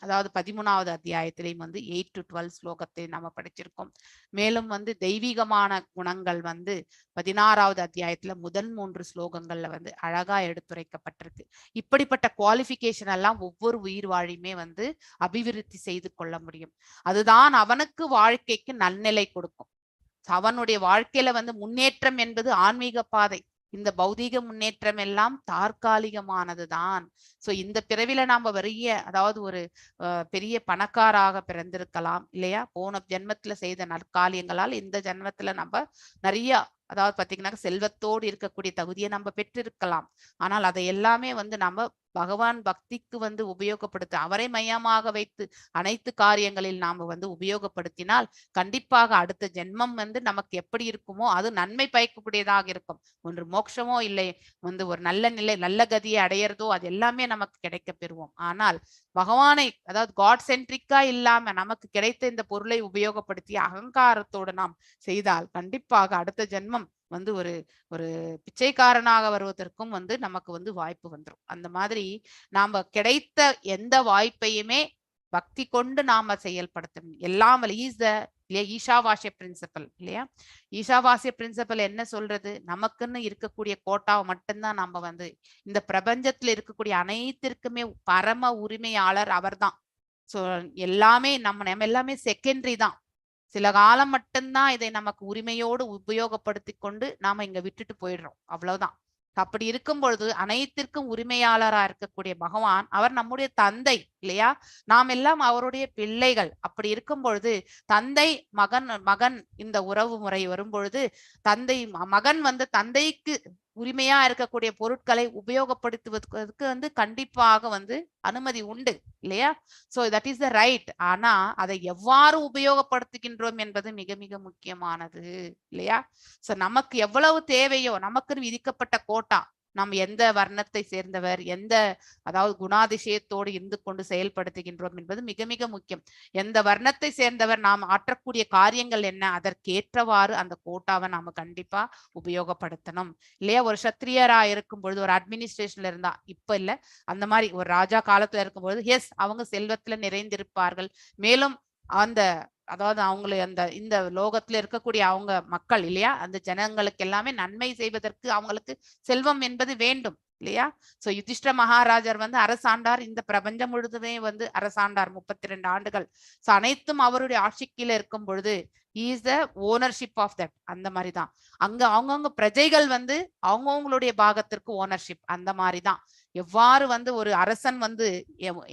அதாவது 13வது அத்தியாயத்திலையும் வந்து 8 to 12 ஸ்லோகத்தை நாம படிச்சிருக்கோம். மேலும் வந்து தெய்வீகமான குணங்கள் வந்து 16வது அத்தியாயத்துல முதல் 3 ஸ்லோகங்கள்ல வந்து அழகா எடுத்துரைக்கப்பட்டிருக்கு. இப்படிப்பட்ட குவாலிஃபிகேஷன் எல்லாம் ஒவ்வொரு உயிர் வாழியுமே வந்து அபிவிருத்தி செய்து கொள்ள முடியும். அதுதான் அவனுக்கு வாழ்க்கைக்கு நன்னிலை கொடுக்கும். அவனுடைய வாழ்க்கையில வந்து முன்னேற்றம் என்பது ஆன்மீக பாதை. இந்த பௌதீக முன்னேற்றம் எல்லாம் தற்காலிகமானதுதான். சோ இந்த பிறவில நாம அதாவது ஒரு பெரிய பணக்காராக பிறந்திருக்கலாம் இல்லையா? போன ஜென்மத்துல செய்த நற்காரியங்களால் இந்த ஜென்மத்துல நம்ம நிறைய, அதாவது பாத்தீங்கன்னா செல்வத்தோடு இருக்கக்கூடிய தகுதியை நம்ம பெற்றிருக்கலாம். ஆனால் அதை எல்லாமே வந்து நம்ம பகவான் பக்திக்கு வந்து உபயோகப்படுத்த, அவரை மையமாக வைத்து அனைத்து காரியங்களில் நாம வந்து உபயோகப்படுத்தினால் கண்டிப்பாக அடுத்த ஜென்மம் வந்து நமக்கு எப்படி இருக்குமோ அது நன்மை பயக்கக்கூடியதாக இருக்கும். ஒன்று மோட்சமோ இல்லை வந்து ஒரு நல்ல நிலை, நல்ல கதியை அடையிறதோ, அது எல்லாமே நமக்கு கிடைக்க பெறுவோம். ஆனால் பகவானை, அதாவது காட் சென்ட்ரிக்கா இல்லாம நமக்கு கிடைத்த இந்த பொருளை உபயோகப்படுத்தி அகங்காரத்தோடு நாம் செய்தால் கண்டிப்பாக அடுத்த ஜென்மம் வந்து ஒரு பிச்சைக்காரனாக வருவதற்கும் வந்து நமக்கு வந்து வாய்ப்பு வந்துடும். அந்த மாதிரி நாம கிடைத்த எந்த வாய்ப்பையுமே பக்தி கொண்டு நாம செயல்படுத்தணும். எல்லாம் ஈஷாவாசிய பிரின்சிபல் இல்லையா? ஈஷாவாசிய பிரின்சிபல் என்ன சொல்றது? நமக்குன்னு இருக்கக்கூடிய கோட்டாவை மட்டும்தான் நம்ம வந்து, இந்த பிரபஞ்சத்துல இருக்கக்கூடிய அனைத்திற்குமே பரம உரிமையாளர் அவர்தான். சோ எல்லாமே நம்ம எல்லாமே செகண்டரி தான். சில காலம் மட்டும்தான் இதை நமக்கு உரிமையோடு உபயோகப்படுத்தி கொண்டு நாம இங்க விட்டுட்டு போயிடுறோம், அவ்வளவுதான். அப்படி இருக்கும் பொழுது அனைத்திற்கும் உரிமையாளராக இருக்கக்கூடிய பகவான் அவர் நம்முடைய தந்தை இல்லையா? நாம் எல்லாம் அவருடைய பிள்ளைகள். அப்படி இருக்கும் பொழுது தந்தை மகன் இந்த உறவு முறை வரும் பொழுது மகன் வந்து தந்தைக்கு உரிமையா இருக்கக்கூடிய பொருட்களை உபயோகப்படுத்துவதற்கு வந்து கண்டிப்பாக வந்து அனுமதி உண்டு இல்லையா? So that is the right. ஆனா அதை எவ்வாறு உபயோகப்படுத்துகின்றோம் என்பது மிக மிக முக்கியமானது இல்லையா? சோ நமக்கு எவ்வளவு தேவையோ, நமக்கு விதிக்கப்பட்ட கோட்டா, நாம் எந்த வர்ணத்தை சேர்ந்தவர், எந்த அதாவது குணாதிசயத்தோடு இருந்து கொண்டு செயல்படுத்துகின்றோம் என்பது மிக மிக முக்கியம். எந்த வர்ணத்தை சேர்ந்தவர், நாம் ஆற்றக்கூடிய காரியங்கள் என்ன, அதற்கேற்றவாறு அந்த கோட்டாவை நாம கண்டிப்பா உபயோகப்படுத்தணும் இல்லையா? ஒரு சத்திரியரா இருக்கும் பொழுது, ஒரு அட்மினிஸ்ட்ரேஷன்ல இருந்தா, இப்ப இல்ல, அந்த மாதிரி ஒரு ராஜா காலத்துல இருக்கும் பொழுது எஸ் அவங்க செல்வத்துல நிறைந்திருப்பார்கள். மேலும் அந்த அதாவது அவங்களை இந்த லோகத்துல இருக்கக்கூடிய அவங்க மக்கள் இல்லையா, அந்த ஜனங்களுக்கு எல்லாமே நன்மை செய்வதற்கு அவங்களுக்கு செல்வம் என்பது வேண்டும் இல்லையா? சோ யுதிஷ்டிர மகாராஜர் வந்து அரசாண்டார், இந்த பிரபஞ்சம் முழுதுமே வந்து அரசாண்டார் 32 ஆண்டுகள். சோ அனைத்தும் அவருடைய ஆட்சி கீழே இருக்கும் பொழுது is the ownership of that. அந்த மாதிரிதான் அங்க அவங்கவுங்க பிரஜைகள் வந்து அவங்கவுங்களுடைய பாகத்திற்கு ஓனர்ஷிப். அந்த மாதிரிதான் எவ்வாறு வந்து ஒரு அரசன் வந்து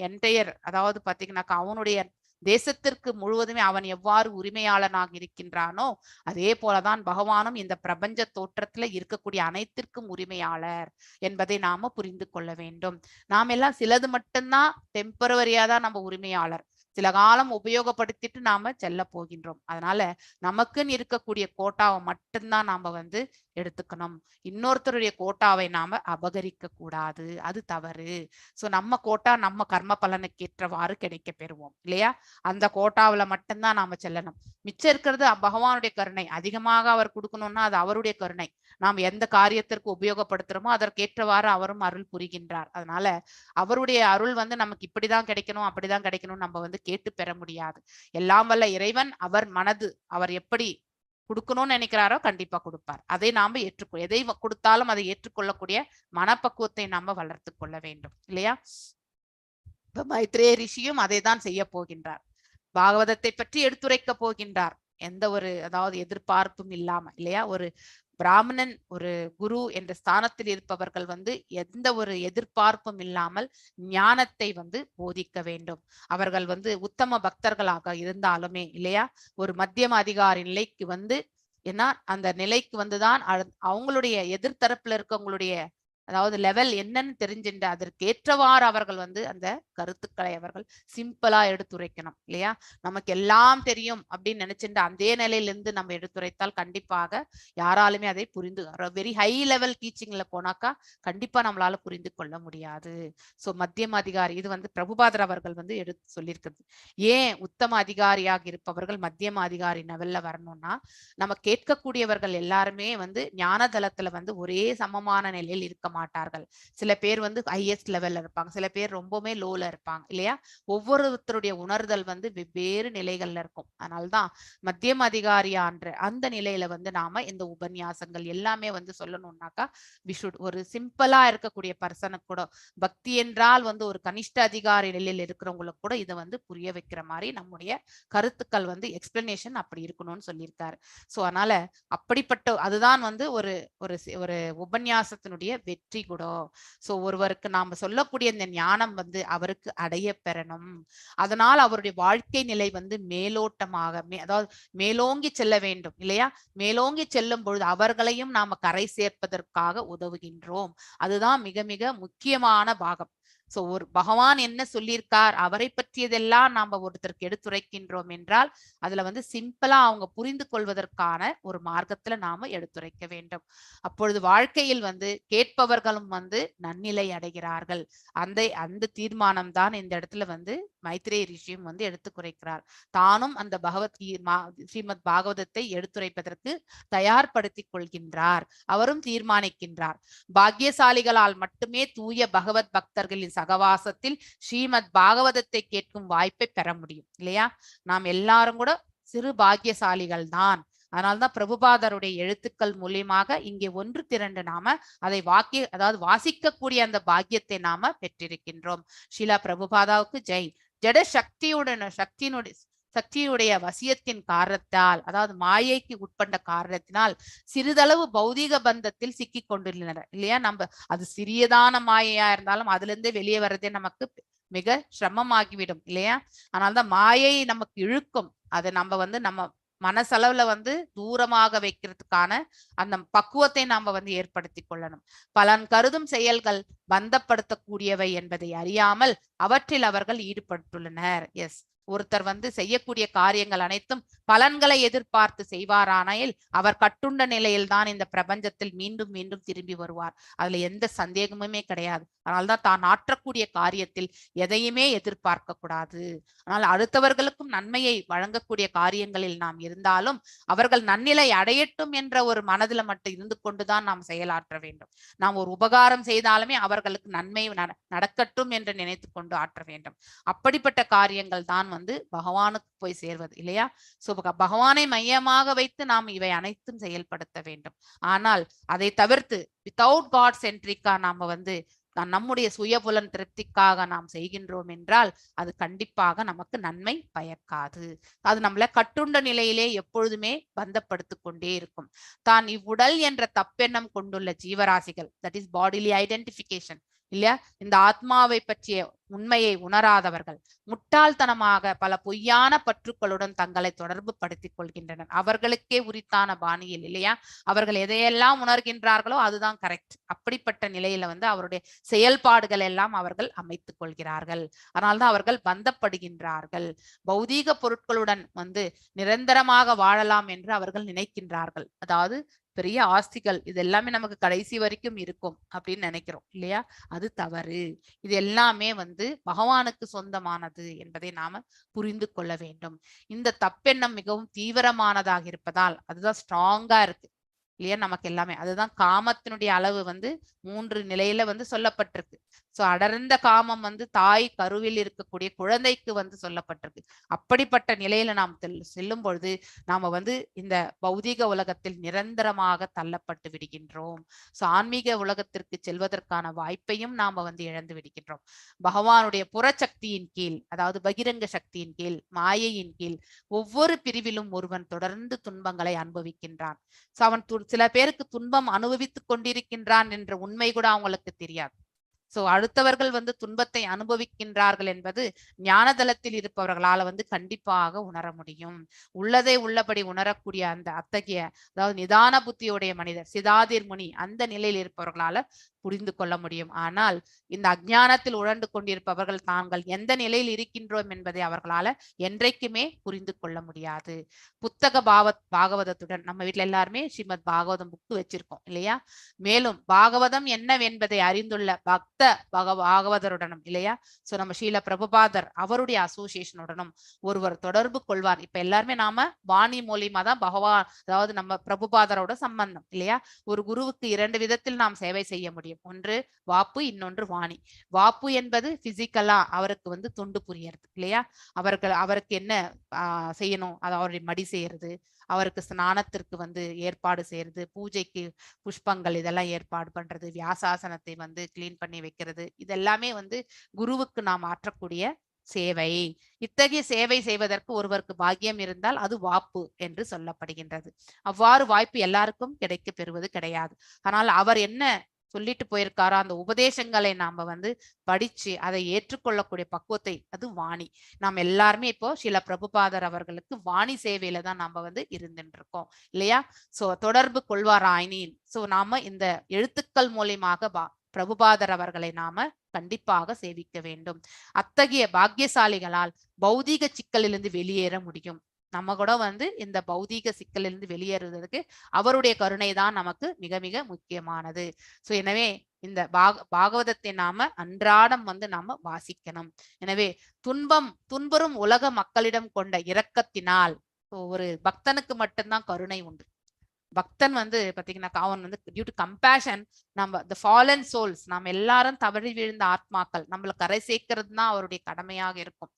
என்டையர், அதாவது பாத்தீங்கன்னாக்கா அவனுடைய தேசத்திற்கு முழுவதுமே அவன் எவ்வாறு உரிமையாளனாக இருக்கின்றானோ அதே போலதான் பகவானும் இந்த பிரபஞ்ச தோற்றத்துல இருக்கக்கூடிய அனைத்திற்கும் உரிமையாளர் என்பதை நாம புரிந்து கொள்ள வேண்டும். நாம் எல்லாம் சிலது மட்டும்தான் டெம்பரவரியா தான் நம்ம உரிமையாளர். சில காலம் உபயோகப்படுத்திட்டு நாம செல்ல போகின்றோம். அதனால நமக்குன்னு இருக்கக்கூடிய கோட்டாவை மட்டும்தான் நாம வந்து எடுத்துக்கணும். இன்னொருத்தருடைய கோட்டாவை நாம அபகரிக்க கூடாது, அது தவறு. சோ நம்ம கோட்டா நம்ம கர்ம பலனுக்கு ஏற்றவாறு கிடைக்க பெறுவோம் இல்லையா? அந்த கோட்டாவில மட்டும்தான் நாம செல்லணும். மிச்சம் இருக்கிறது பகவானுடைய கருணை. அதிகமாக அவர் கொடுக்கணும்னா அது அவருடைய கருணை. நாம் எந்த காரியத்திற்கு உபயோகப்படுத்துறோமோ அதற்கேற்றவாறு அவரும் அருள் புரிகின்றார். அதனால அவருடைய அருள் வந்து நமக்கு இப்படிதான் கிடைக்கணும் அப்படிதான் கிடைக்கணும் நம்ம வந்து கேட்டு பெற முடியாது. எல்லாம் வல்ல இறைவன் அவர் மனது அவர் எப்படி கொடுக்கணும்னு நினைக்கிறாரோ கண்டிப்பா கொடுப்பார். அதை நாம எதை கொடுத்தாலும் அதை ஏற்றுக்கொள்ளக்கூடிய மனப்பக்குவத்தை நாம வளர்த்து கொள்ள வேண்டும் இல்லையா? இப்ப மைத்ரேய ரிஷியும் அதை தான் செய்ய போகின்றார். பாகவதத்தை பற்றி எடுத்துரைக்க போகின்றார். எந்த ஒரு அதாவது எதிர்பார்ப்பும் இல்லாம இல்லையா? ஒரு பிராமணன் ஒரு குரு என்ற ஸ்தானத்தில் இருப்பவர்கள் வந்து எந்த ஒரு எதிர்பார்ப்பும் இல்லாமல் ஞானத்தை வந்து போதிக்க வேண்டும். அவர்கள் வந்து உத்தம பக்தர்களாக இருந்தாலுமே இல்லையா, ஒரு மத்தியம அதிகாரி நிலைக்கு வந்து ஏன்னா அந்த நிலைக்கு வந்துதான் அவங்களுடைய எதிர்த்தரப்புல இருக்கவங்களுடைய அதாவது லெவல் என்னன்னு தெரிஞ்சுட்டு அதற்கு ஏற்றவாறு அவர்கள் வந்து அந்த கருத்துக்களை அவர்கள் சிம்பிளா எடுத்துரைக்கணும் இல்லையா? நமக்கு எல்லாம் தெரியும் அப்படின்னு நினைச்சுட்டு அதே நிலையிலிருந்து நம்ம எடுத்துரைத்தால் கண்டிப்பாக யாராலுமே அதை புரிந்து வெரி ஹை லெவல் டீச்சிங்ல போனாக்கா கண்டிப்பா நம்மளால புரிந்து கொள்ள முடியாது. சோ மத்தியம அதிகாரி இது வந்து பிரபுபாதர் அவர்கள் வந்து எடுத்து சொல்லியிருக்கிறது. ஏன் உத்தம அதிகாரியாக இருப்பவர்கள் மத்தியம அதிகாரி லெவல்ல வரணும்னா, நம்ம கேட்கக்கூடியவர்கள் எல்லாருமே வந்து ஞான தளத்துல வந்து ஒரே சமமான நிலையில் இருக்க மாட்டார்கள். சில பேர் வந்து ஹையஸ்ட் லெவல்ல இருப்பாங்க, சில பேர் ரொம்பவுமே லோல இருப்பாங்க இல்லையா? ஒவ்வொருத்தருடைய உணர்தல் வந்து வெவ்வேறு நிலைகள்ல இருக்கும். அதனால்தான் மத்தியம அதிகாரியான்ற அந்த நிலையில வந்து நாம இந்த உபன்யாசங்கள் எல்லாமே வந்து சொல்லணும்னாக்கா ஒரு சிம்பிளா இருக்கக்கூடிய பர்சனுக்கு கூட பக்தி என்றால் வந்து ஒரு கனிஷ்ட அதிகாரி நிலையில் இருக்கிறவங்களுக்கு கூட இதை வந்து புரிய வைக்கிற மாதிரி நம்முடைய கருத்துக்கள் வந்து எக்ஸ்பிளனேஷன் அப்படி இருக்கணும்னு சொல்லியிருக்காரு. சோ அதனால அப்படிப்பட்ட அதுதான் வந்து ஒரு ஒரு உபன்யாசத்தினுடைய வெற்றி கூட. சோ ஒருவருக்கு நாம சொல்லக்கூடிய இந்த ஞானம் வந்து அவருக்கு அடைய பெறணும். அதனால் அவருடைய வாழ்க்கை நிலை வந்து மேலோட்டமாக அதாவது மேலோங்கி செல்ல வேண்டும் இல்லையா? மேலோங்கி செல்லும் பொழுது அவர்களையும் நாம கரை சேர்ப்பதற்காக உதவுகின்றோம். அதுதான் மிக மிக முக்கியமான பாகம். சோ ஒரு பகவான் என்ன சொல்லியிருக்கார் அவரை பற்றியதெல்லாம் நாம ஒருத்தருக்கு எடுத்துரைக்கின்றோம் என்றால் அதுல வந்து சிம்பிளா அவங்க புரிந்து கொள்வதற்கான ஒரு மார்க்கத்துல நாம எடுத்துரைக்க வேண்டும். அப்பொழுது வாழ்க்கையில் வந்து கேட்பவர்களும் வந்து நன்னிலை அடைகிறார்கள். அந்த தீர்மானம் தான் இந்த இடத்துல வந்து மைத்ரேய ரிஷியும் வந்து எடுத்து குறைக்கிறார். தானும் அந்த ஸ்ரீமத் பாகவதத்தை எடுத்துரைப்பதற்கு தயார்படுத்திக் கொள்கின்றார். அவரும் தீர்மானிக்கின்றார். பாக்கியசாலிகளால் மட்டுமே தூய பகவத் பக்தர்களின் சகவாசத்தில் ஸ்ரீமத் பாகவதத்தை கேட்கும் வாய்ப்பை பெற முடியும் இல்லையா? நாம் எல்லாரும் கூட சிறு பாக்கியசாலிகள் தான். அதனால்தான் பிரபுபாதருடைய எழுத்துக்கள் மூலியமாக இங்கே ஒன்று திரண்டு நாம அதை அதாவது வாசிக்கக்கூடிய அந்த பாக்கியத்தை நாம பெற்றிருக்கின்றோம். ஷீலா பிரபுபாதாவுக்கு ஜெய். ஜட சக்தியுடைய வசியத்தின் காரணத்தால் அதாவது மாயைக்கு உட்பட்ட காரணத்தினால் சிறிதளவு பௌதீக பந்தத்தில் சிக்கி கொண்டுள்ளனர் இல்லையா? நம்ம அது சிறியதான மாயையா இருந்தாலும் அதுல இருந்தே வெளியே வர்றதே நமக்கு மிக சிரமமாகிவிடும் இல்லையா? அதனால்தான் மாயை நமக்கு இழுக்கும். அதை நம்ம வந்து நம்ம மனசளவுல வந்து தூரமாக வைக்கிறதுக்கான அந்த பக்குவத்தை நாம வந்து ஏற்படுத்தி கொள்ளணும். பலன் கருதும் செயல்கள் பந்தப்படுத்தக்கூடியவை என்பதை அறியாமல் அவற்றில் அவர்கள் ஈடுபட்டுள்ளனர். எஸ், ஒருத்தர் வந்து செய்யக்கூடிய காரியங்கள் அனைத்தும் பலன்களை எதிர்பார்த்து செய்வாரானால் அவர் கட்டுண்ட நிலையில் தான் இந்த பிரபஞ்சத்தில் மீண்டும் மீண்டும் திரும்பி வருவார். அதுல எந்த சந்தேகமுமே கிடையாது. அதனால்தான் தான் ஆற்றக்கூடிய காரியத்தில் எதையுமே எதிர்பார்க்க கூடாது. ஆனால் அடுத்தவர்களுக்கும் நன்மையை வழங்கக்கூடிய காரியங்களில் நாம் இருந்தாலும் அவர்கள் நன்னிலை அடையட்டும் என்ற ஒரு மனதில மட்டும் இருந்து கொண்டுதான் நாம் செயலாற்ற வேண்டும். நாம் ஒரு உபகாரம் செய்தாலுமே அவர்களுக்கு நன்மை நடக்கட்டும் என்று நினைத்து கொண்டு ஆற்ற வேண்டும். அப்படிப்பட்ட காரியங்கள் தான் வந்து பகவானுக்கு போய் சேர்வது இல்லையா? சோ பகவானை மையமாக வைத்து நாம் இவை அனைத்தும் செயல்படுத்த வேண்டும். ஆனால் அதை தவிர்த்து வித்தவுட் காட் சென்ட்ரிக்கா நாம வந்து நம்முடைய சுயபுலன் திருப்திக்காக நாம் செய்கின்றோம் என்றால் அது கண்டிப்பாக நமக்கு நன்மை பயக்காது. அது நம்மள கட்டுண்ட நிலையிலே எப்பொழுதுமே பந்தப்படுத்தி கொண்டே இருக்கும். தான் இவ்வுடல் என்ற தப்பெண்ணம் கொண்டுள்ள ஜீவராசிகள், தட் இஸ் பாடிலி ஐடென்டிபிகேஷன், இல்லையா? இந்த ஆத்மாவை பற்றிய உண்மையை உணராதவர்கள் முட்டாள்தனமாக பல பொய்யான பற்றுக்களுடன் தங்களை தொடர்பு படுத்திக் கொள்கின்றனர். அவர்களுக்கே உரித்தான பாணியில், இல்லையா? அவர்கள் எதையெல்லாம் உணர்கின்றார்களோ அதுதான் கரெக்ட். அப்படிப்பட்ட நிலையில அவருடைய செயல்பாடுகள் எல்லாம் அவர்கள் அமைத்துக் கொள்கிறார்கள். அதனால்தான் அவர்கள் பந்தப்படுகின்றார்கள். பௌதீக பொருட்களுடன் நிரந்தரமாக வாழலாம் என்று அவர்கள் நினைக்கின்றார்கள். அதாவது பெரிய ஆஸ்திகள் இது எல்லாமே நமக்கு கடைசி வரைக்கும் இருக்கும் அப்படின்னு நினைக்கிறோம், இல்லையா? அது தவறு. இது எல்லாமே பகவானுக்கு சொந்தமானது என்பதை நாம புரிந்து கொள்ள வேண்டும். இந்த தப்பெண்ணம் மிகவும் தீவிரமானதாக இருப்பதால் அதுதான் ஸ்ட்ராங்கா இருக்கு, இல்லையா? நமக்கு எல்லாமே அதுதான் காமத்தினுடைய அளவு 3 நிலையில சொல்லப்பட்டிருக்கு. சோ அடர்ந்த காமம் தாய் கருவில் இருக்கக்கூடிய குழந்தைக்கு சொல்லப்பட்டிருக்கு. அப்படிப்பட்ட நிலையில நாம் செல்லும் பொழுது நாம இந்த பௌதீக உலகத்தில் நிரந்தரமாக தள்ளப்பட்டு விடுகின்றோம். சோ ஆன்மீக உலகத்திற்கு செல்வதற்கான வாய்ப்பையும் நாம இழந்து விடுகின்றோம். பகவானுடைய புறச்சக்தியின் கீழ், அதாவது பகிரங்க சக்தியின் கீழ், மாயையின் கீழ் ஒவ்வொரு பிரிவிலும் ஒருவன் தொடர்ந்து துன்பங்களை அனுபவிக்கின்றான். சோ அவன் சில பேருக்கு துன்பம் அனுபவித்துக் கொண்டிருக்கின்றான் என்ற உண்மை கூட அவங்களுக்கு தெரியாது. சோ அடுத்தவர்கள் துன்பத்தை அனுபவிக்கின்றார்கள் என்பது ஞானதளத்தில் இருப்பவர்களால கண்டிப்பாக உணர முடியும். உள்ளதை உள்ளபடி உணரக்கூடிய அந்த அத்தகைய, அதாவது நிதான புத்தியுடைய மனிதர், சிதாதிர் முனி, அந்த நிலையில் இருப்பவர்களால புரிந்து கொள்ள முடியும். ஆனால் இந்த அஞ்ஞானத்தில் உழண்டு கொண்டிருப்பவர்கள் தாங்கள் எந்த நிலையில் இருக்கின்றோம் என்பதை அவர்களால என்றைக்குமே புரிந்து கொள்ள முடியாது. புத்தக பாகவதத்துடன் நம்ம வீட்டுல எல்லாருமே ஸ்ரீமத் பாகவதம் புக்கு வச்சிருக்கோம், இல்லையா? மேலும் பாகவதம் என்னவென்பதை அறிந்துள்ள பக்த பாகவதருடனும், இல்லையா? சோ நம்ம ஸ்ரீல பிரபுபாதர் அவருடைய அசோசியேஷனுடனும் ஒருவர் தொடர்பு கொள்வார். இப்ப எல்லாருமே நாம வாணி மூலியமா தான் பகவான், அதாவது நம்ம பிரபுபாதரோட சம்பந்தம், இல்லையா? ஒரு குருவுக்கு 2 விதத்தில் நாம் சேவை செய்ய முடியும். ஒன்று வாப்பு, இன்னொன்று வாணி. வாப்பு என்பது பிசிக்கலா அவருக்கு தொண்டு புரியறது, இல்லையா? அவருக்கு என்ன செய்யணும், அது அவருடைய மடி செய்யறது, அவருக்கு ஸ்நானத்திற்கு ஏற்பாடு செய்யறது, பூஜைக்கு புஷ்பங்கள் இதெல்லாம் ஏற்பாடு பண்றது, வியாசாசனத்தை கிளீன் பண்ணி வைக்கிறது, இதெல்லாமே குருவுக்கு நாம் ஆற்றக்கூடிய சேவை. இத்தகைய சேவை செய்வதற்கு ஒருவருக்கு பாக்கியம் இருந்தால் அது வாப்பு என்று சொல்லப்படுகின்றது. அவ்வாறு வாய்ப்பு எல்லாருக்கும் கிடைக்க பெறுவது கிடையாது. ஆனால் அவர் என்ன சொல்லிட்டு போயிருக்காரோ அந்த உபதேசங்களை நாம படிச்சு அதை ஏற்றுக்கொள்ளக்கூடிய பக்குவத்தை, அது வாணி. நாம் எல்லாருமே இப்போ சில பிரபுபாதர் அவர்களுக்கு வாணி சேவையில தான் நாம இருந்துட்டு இருக்கோம், இல்லையா? சோ தொடர்பு கொள்வாராயினின், சோ நாம இந்த எழுத்துக்கள் மூலியமாக பிரபுபாதர் அவர்களை நாம கண்டிப்பாக சேவிக்க வேண்டும். அத்தகைய பாக்கியசாலிகளால் பௌதீக சிக்கலிலிருந்து வெளியேற முடியும். நம்ம கூட இந்த பௌதீக சிக்கலிலிருந்து வெளியேறுவதற்கு அவருடைய கருணை தான் நமக்கு மிக மிக முக்கியமானது. சோ எனவே இந்த பாகவதத்தை நாம அன்றாடம் நாம வாசிக்கணும். எனவே துன்புறும் உலக மக்களிடம் கொண்ட இரக்கத்தினால் ஒரு பக்தனுக்கு மட்டும்தான் கருணை உண்டு. பக்தன் பாத்தீங்கன்னா அவன் டியூ டு கம்பேஷன், நம்ம the fallen souls, நாம் எல்லாரும் தவறி விழுந்த ஆத்மாக்கள், நம்மள கரை சேர்க்கிறது தான் அவருடைய கடமையாக இருக்கும்.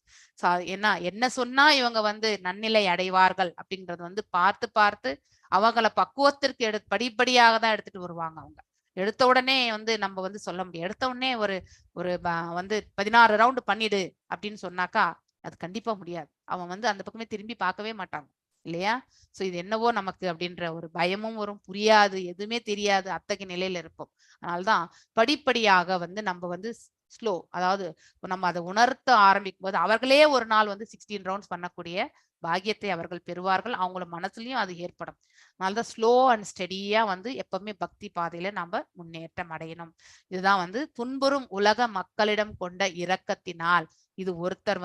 என்ன சொன்னா இவங்க நன்னிலை அடைவார்கள் அப்படிங்கறது பார்த்து பார்த்து அவங்கள பக்குவத்திற்கு படிப்படியாக தான் எடுத்துட்டு வருவாங்க. அவங்க எடுத்த உடனே நம்ம சொல்ல முடியும். எடுத்த உடனே ஒரு 16 ரவுண்ட் பண்ணிடு அப்படின்னு சொன்னாக்கா அது கண்டிப்பா முடியாது. அவன் அந்த பக்கமே திரும்பி பார்க்கவே மாட்டாங்க, இல்லையா? சோ இது என்னவோ நமக்கு அப்படின்ற ஒரு பயமும் வரும், புரியாது, எதுவுமே தெரியாது, அத்தகைய நிலையில இருப்போம். அதனால்தான் படிப்படியாக நம்ம ஸ்லோ, அதாவது நம்ம அதை உணர்த்த ஆரம்பிக்கும் போது அவர்களே ஒரு நாள் 16 ரவுண்ட்ஸ் பண்ணக்கூடிய பாக்கியத்தை அவர்கள் பெறுவார்கள். அவங்கள மனசுலயும் அது ஏற்படும். அதனாலதான் ஸ்லோ அண்ட் ஸ்டெடியா எப்பவுமே பக்தி பாதையில நாம முன்னேற்றம் அடையணும். இதுதான் துன்புறும் உலக மக்களிடம் கொண்ட இரக்கத்தினால். இது ஒருத்தர்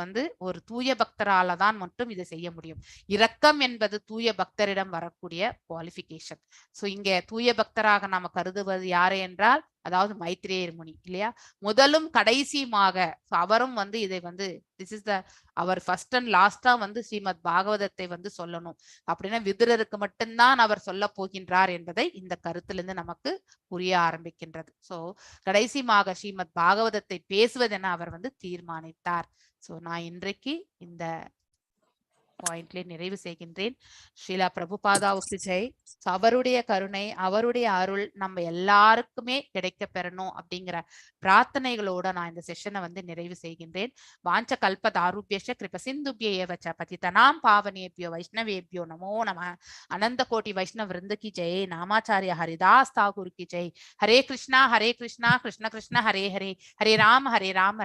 ஒரு தூய பக்தரால தான் மட்டும் இதை செய்ய முடியும். இரக்கம் என்பது தூய பக்தரிடம் வரக்கூடிய குவாலிஃபிகேஷன். சோ இங்க தூய பக்தராக நாம கருதுவது யாரு என்றால், அதாவது மைத்ரேயர் முனி, இல்லையா? முதலும் கடைசியுமாக அவரும் இதை this is our first and லாஸ்டா ஸ்ரீமத் பாகவதத்தை சொல்லணும் அப்படின்னா விதுரருக்கு மட்டும்தான் அவர் சொல்ல போகின்றார் என்பதை இந்த கருத்திலிருந்து நமக்கு புரிய ஆரம்பிக்கின்றது. சோ கடைசியாக ஸ்ரீமத் பாகவதத்தை பேசுவதென அவர் தீர்மானித்தார். சோ நான் இன்றைக்கு இந்த பாயிண்ட்ல நிறைவு செய்கின்றேன். ஸ்ரீலா பிரபுபாதாவுக்கு ஜெய். அவருடைய கருணை, அவருடைய அருள் நம்ம எல்லாருக்குமே கிடைக்க பெறணும் அப்படிங்கிற பிரார்த்தனைகளோட நான் இந்த செஷனை வந்து நிறைவு செய்கின்றேன். வாஞ்ச கல்பதாருப்யஷ கிருப சிந்துப்ய வச்ச பதிதனாம் பாவனேபியோ வைஷ்ணவேபியோ நமோ நம. அனந்த கோட்டி வைஷ்ணவ விருந்த கி ஜெய். நாமாச்சாரிய ஹரிதாஸ் தாகூர் கி ஜெய். ஹரே கிருஷ்ணா கிருஷ்ண கிருஷ்ண ஹரே ஹரே, ஹரே ராம ராம